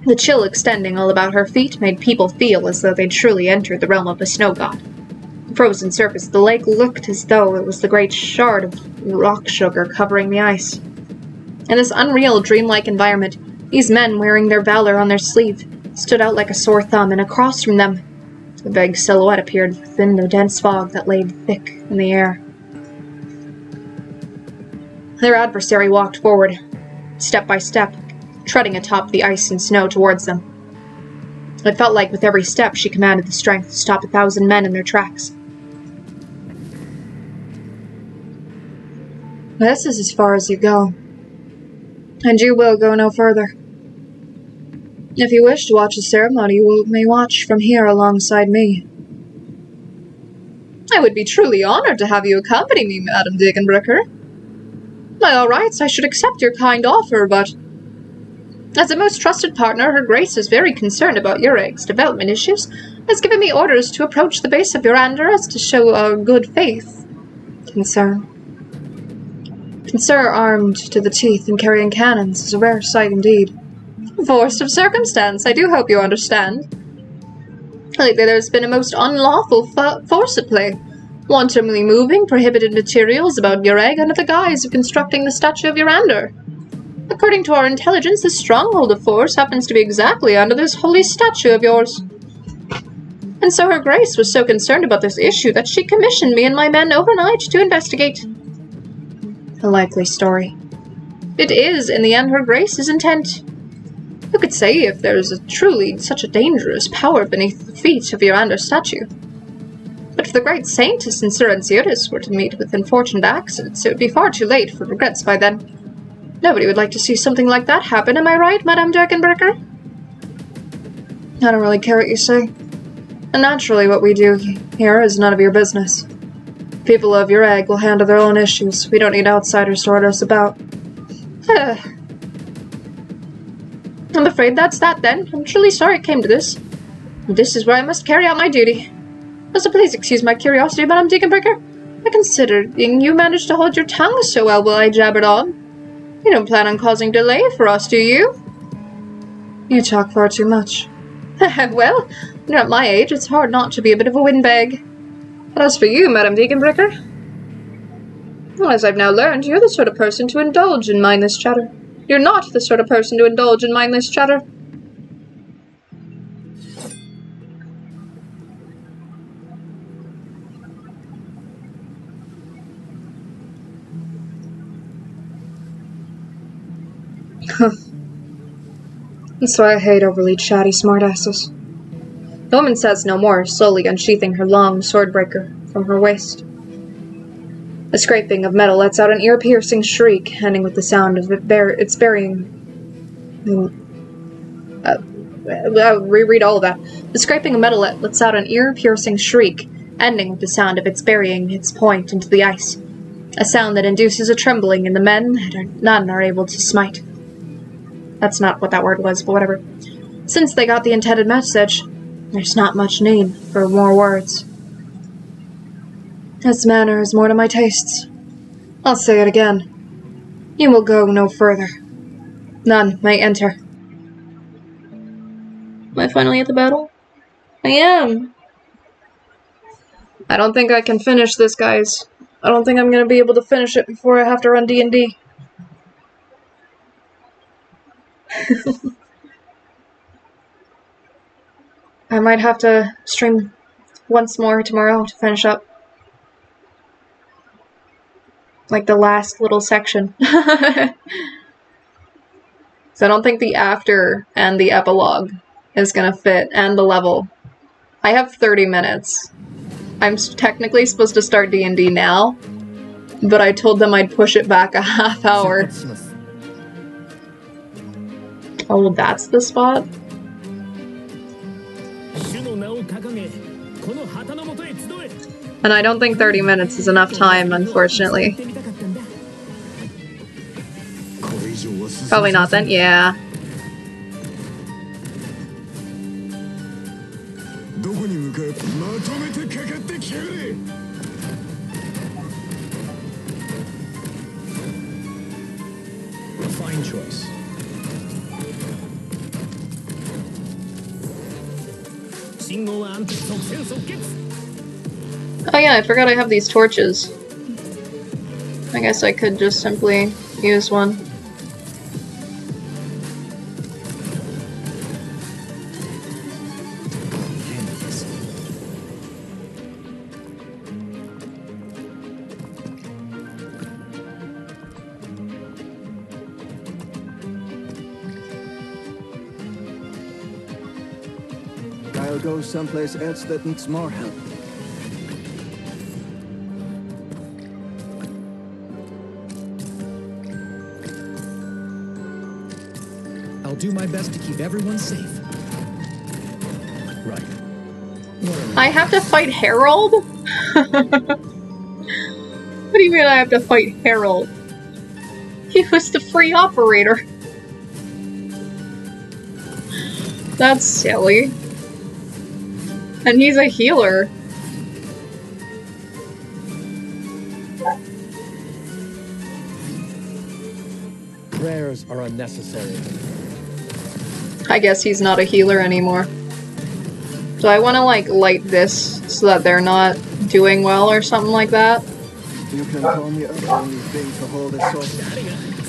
The chill extending all about her feet made people feel as though they'd truly entered the realm of the snow god. The frozen surface of the lake looked as though it was the great shard of rock sugar covering the ice. In this unreal, dreamlike environment, these men wearing their valor on their sleeve stood out like a sore thumb, and across from them, a vague silhouette appeared within the dense fog that laid thick in the air. Their adversary walked forward, step by step, treading atop the ice and snow towards them. It felt like with every step she commanded the strength to stop 1,000 men in their tracks. This is as far as you go, and you will go no further. If you wish to watch the ceremony, you may watch from here alongside me. I would be truly honored to have you accompany me, Madam Degenbrecher. By all rights, I should accept your kind offer, but as a most trusted partner, Her Grace is very concerned about your egg's development issues, has given me orders to approach the base of Urander as to show good faith. Concern. Consider armed to the teeth and carrying cannons is a rare sight indeed. Force of circumstance, I do hope you understand. Lately there's been a most unlawful force at play, wantonly moving prohibited materials about Ureg under the guise of constructing the statue of Urander. According to our intelligence, this stronghold of force happens to be exactly under this holy statue of yours. And so her grace was so concerned about this issue that she commissioned me and my men overnight to investigate. A likely story. It is, in the end, her grace's intent. Who could say if there is truly such a dangerous power beneath the feet of Urander's statue? But if the great saintess and Silberhernze were to meet with unfortunate accidents, it would be far too late for regrets by then. Nobody would like to see something like that happen, am I right, Madame Durkenberger? I don't really care what you say. And naturally what we do here is none of your business. People of your egg will handle their own issues. We don't need outsiders to order us about. I'm afraid that's that then. I'm truly sorry it came to this. This is where I must carry out my duty. So please excuse my curiosity, Madame Durkenberger. I considered you managed to hold your tongue so well while I jabbered on. You don't plan on causing delay for us, do you? You talk far too much. Well, when you're at my age, it's hard not to be a bit of a windbag. But as for you, Madame Durkenberger, well, as I've now learned, you're the sort of person to indulge in mindless chatter. You're not the sort of person to indulge in mindless chatter. That's why I hate overly chatty smartasses. The woman says no more, slowly unsheathing her long sword-breaker from her waist. A scraping of metal lets out an ear-piercing shriek, ending with the sound of its burying. I'll reread all of that. The scraping of metal lets out an ear-piercing shriek, ending with the sound of its burying its point into the ice. A sound that induces a trembling in the men, and none are able to smite. That's not what that word was, but whatever. Since they got the intended message, there's not much need for more words. This manner is more to my tastes. I'll say it again. You will go no further. None may enter. Am I finally at the battle? I am! I don't think I can finish this, guys. I don't think I'm gonna be able to finish it before I have to run D&D. I might have to stream once more tomorrow to finish up. Like the last little section. So I don't think the after and the epilogue is gonna fit, and the level. I have 30 minutes. I'm technically supposed to start D&D now, but I told them I'd push it back a half hour. Oh, that's the spot? And I don't think 30 minutes is enough time, unfortunately. Probably not then, yeah. Fine choice. Oh yeah, I forgot I have these torches. I guess I could just simply use one. I'll go someplace else that needs more help. I'll do my best to keep everyone safe. Right. I have to fight Harold? What do you mean I have to fight Harold? He was the free operator. That's silly. And he's a healer. Prayers are unnecessary. I guess he's not a healer anymore. Do I want to, like, light this so that they're not doing well or something like that? You can call me the only thing to hold a sword.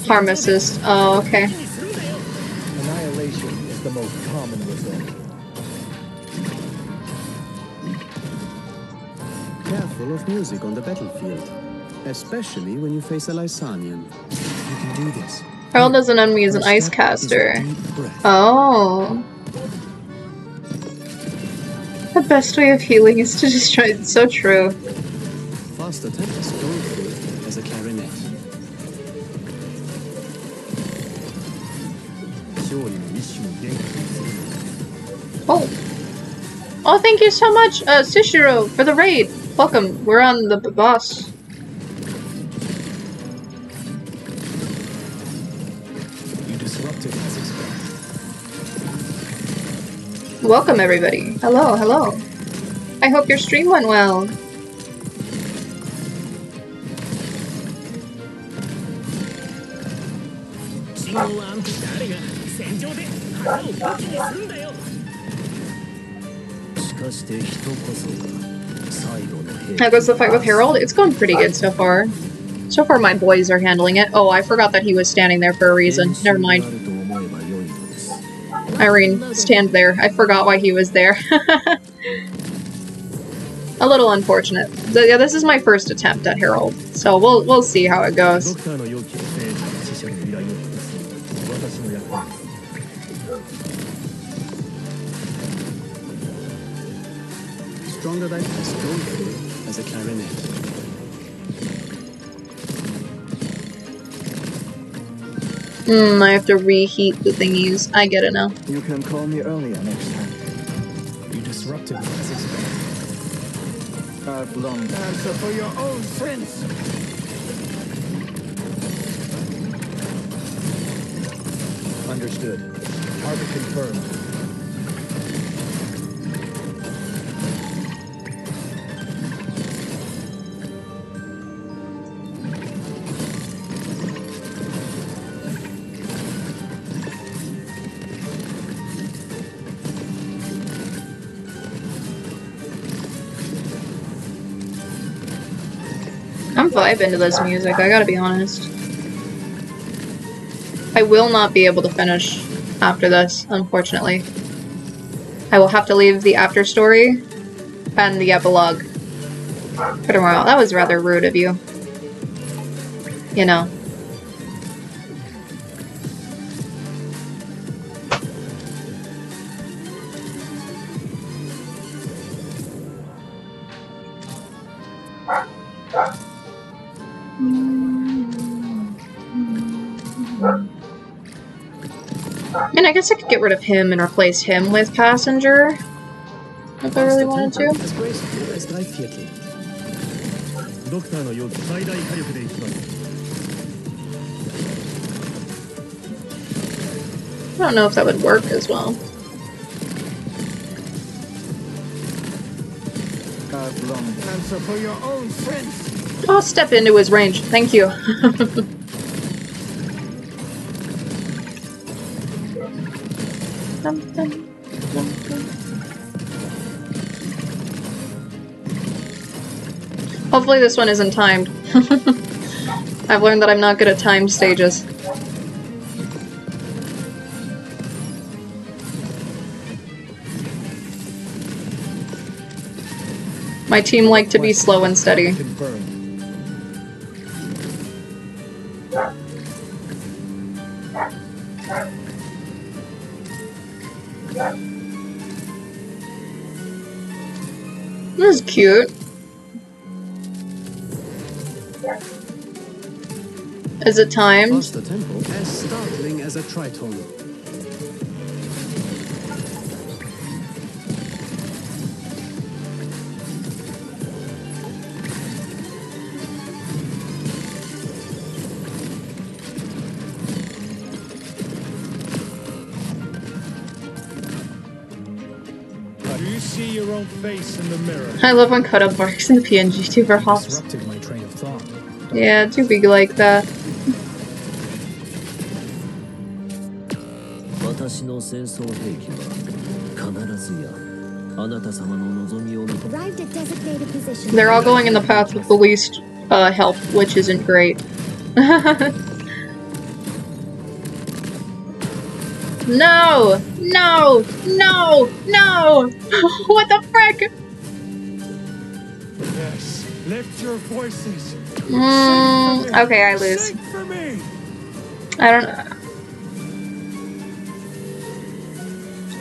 Harm assist. Oh, okay. Annihilation is the most common result. Careful of music on the battlefield, especially when you face a Lysanian. You can do this. Harold as an enemy is an ice First step is a caster. deep breath. Oh. The best way of healing is to destroy it. It's so true. Faster tempest going through as a clarinet. Oh. Oh, thank you so much, Sushiro, for the raid. Welcome. We're on the boss. You disrupted as expected. Welcome, everybody. Hello, hello. I hope your stream went well. How goes the fight with Harold? It's going pretty good so far. So far my boys are handling it. Oh, I forgot that he was standing there for a reason. Never mind. Irene, stand there. I forgot why he was there. A little unfortunate. Yeah, this is my first attempt at Harold, so we'll see how it goes. Stronger digest going through as a clarinet. I have to reheat the thingies. I get it now. You can call me earlier next time. You disrupted as expected. I've long answer for your own sins. Understood. Target confirmed. I'm vibing to this music, I gotta be honest. I will not be able to finish after this, unfortunately. I will have to leave the after story and the epilogue for tomorrow. That was rather rude of you. You know. I mean, I guess I could get rid of him and replace him with Passenger, if I really wanted to. I don't know if that would work as well. I've long answer for your own sins. I'll step into his range. Thank you. Hopefully this one isn't timed. I've learned that I'm not good at timed stages. My team like to be slow and steady. Confirmed. This is cute. Is it timed? Faster tempo as startling as a tritone. Do you see your own real face in the mirror. I love when Koda barks in the PNG tuber hops. Disrupted my train of thought. Yeah, too big like that. 私の戦争兵器は必ずやあなた様の望みを満た Arrived at designated position. They're all going in the path with the least health, which isn't great. No! No! No! No! What the frick? Yes, lift your voices. Okay, I lose. Sing for me. I don't know.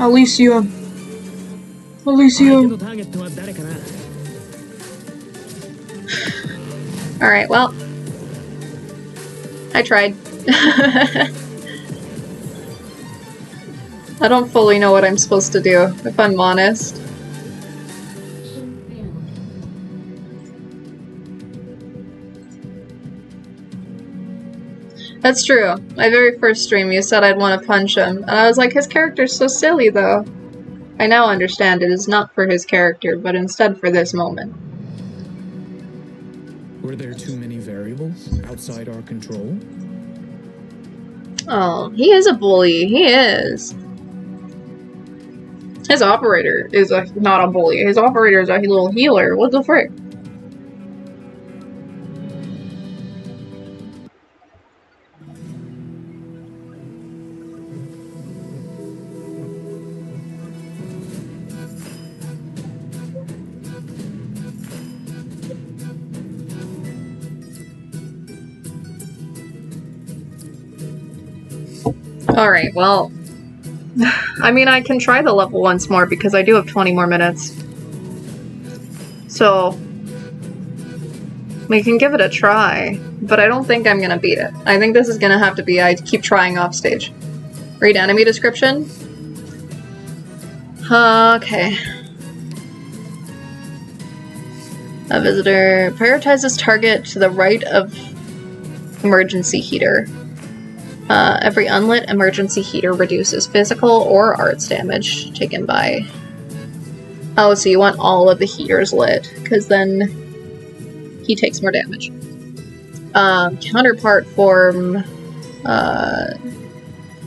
Elysium. 相手 Elysium. のターゲットは誰かな Alright, well. I tried. I don't fully know what I'm supposed to do, if I'm honest. That's true. My very first stream, you said I'd want to punch him, and I was like, his character's so silly, though. I now understand it is not for his character, but instead for this moment. Were there too many variables outside our control? Oh, he is a bully. He is. His operator is not a bully. His operator is a little healer. What the frick? Alright, well... I mean, I can try the level once more because I do have 20 more minutes. So... we can give it a try, but I don't think I'm gonna beat it. I think this is gonna have to be I keep trying off stage. Read enemy description? Okay. A visitor prioritizes target to the right of emergency heater. Every unlit emergency heater reduces physical or arts damage taken by... Oh, so you want all of the heaters lit, because then he takes more damage. Counterpart form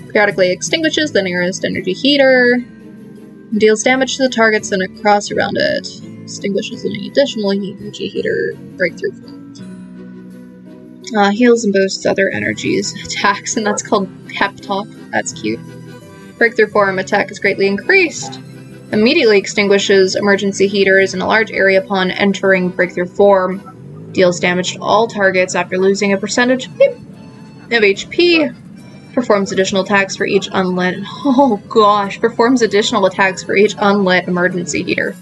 periodically extinguishes the nearest energy heater, deals damage to the targets and across around it, extinguishes any additional energy heater breakthrough form. Heals and boosts other energies, attacks, and that's called Pep Talk. That's cute. Breakthrough form attack is greatly increased. Immediately extinguishes emergency heaters in a large area upon entering breakthrough form. Deals damage to all targets after losing a percentage of HP. Performs additional attacks for each unlit. Oh gosh, performs additional attacks for each unlit emergency heater.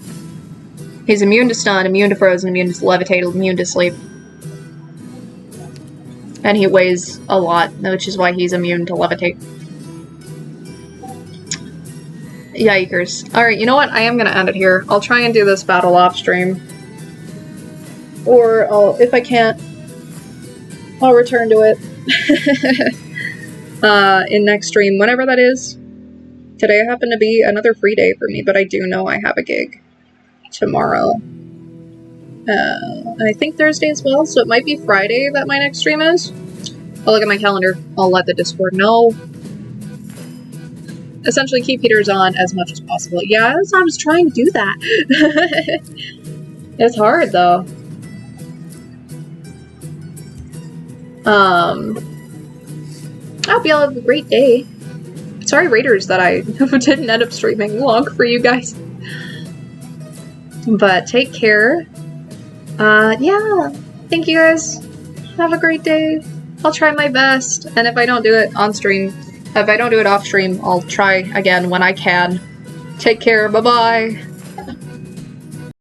He's immune to stun, immune to frozen, immune to levitate, immune to sleep. And he weighs a lot, which is why he's immune to levitate. Yikers. Alright, you know what? I am gonna end it here. I'll try and do this battle off stream. Or, if I can't, I'll return to it. In next stream, whenever that is. Today happened to be another free day for me, but I do know I have a gig tomorrow. And I think Thursday as well, so it might be Friday that my next stream is. I'll look at my calendar. I'll let the Discord know. Essentially, keep heaters on as much as possible. Yeah, I was trying to do that. It's hard, though. I hope y'all have a great day. Sorry, Raiders, that I didn't end up streaming long for you guys. But take care. Yeah. Thank you guys. Have a great day. I'll try my best. And if I don't do it on stream, if I don't do it off stream, I'll try again when I can. Take care. Bye-bye.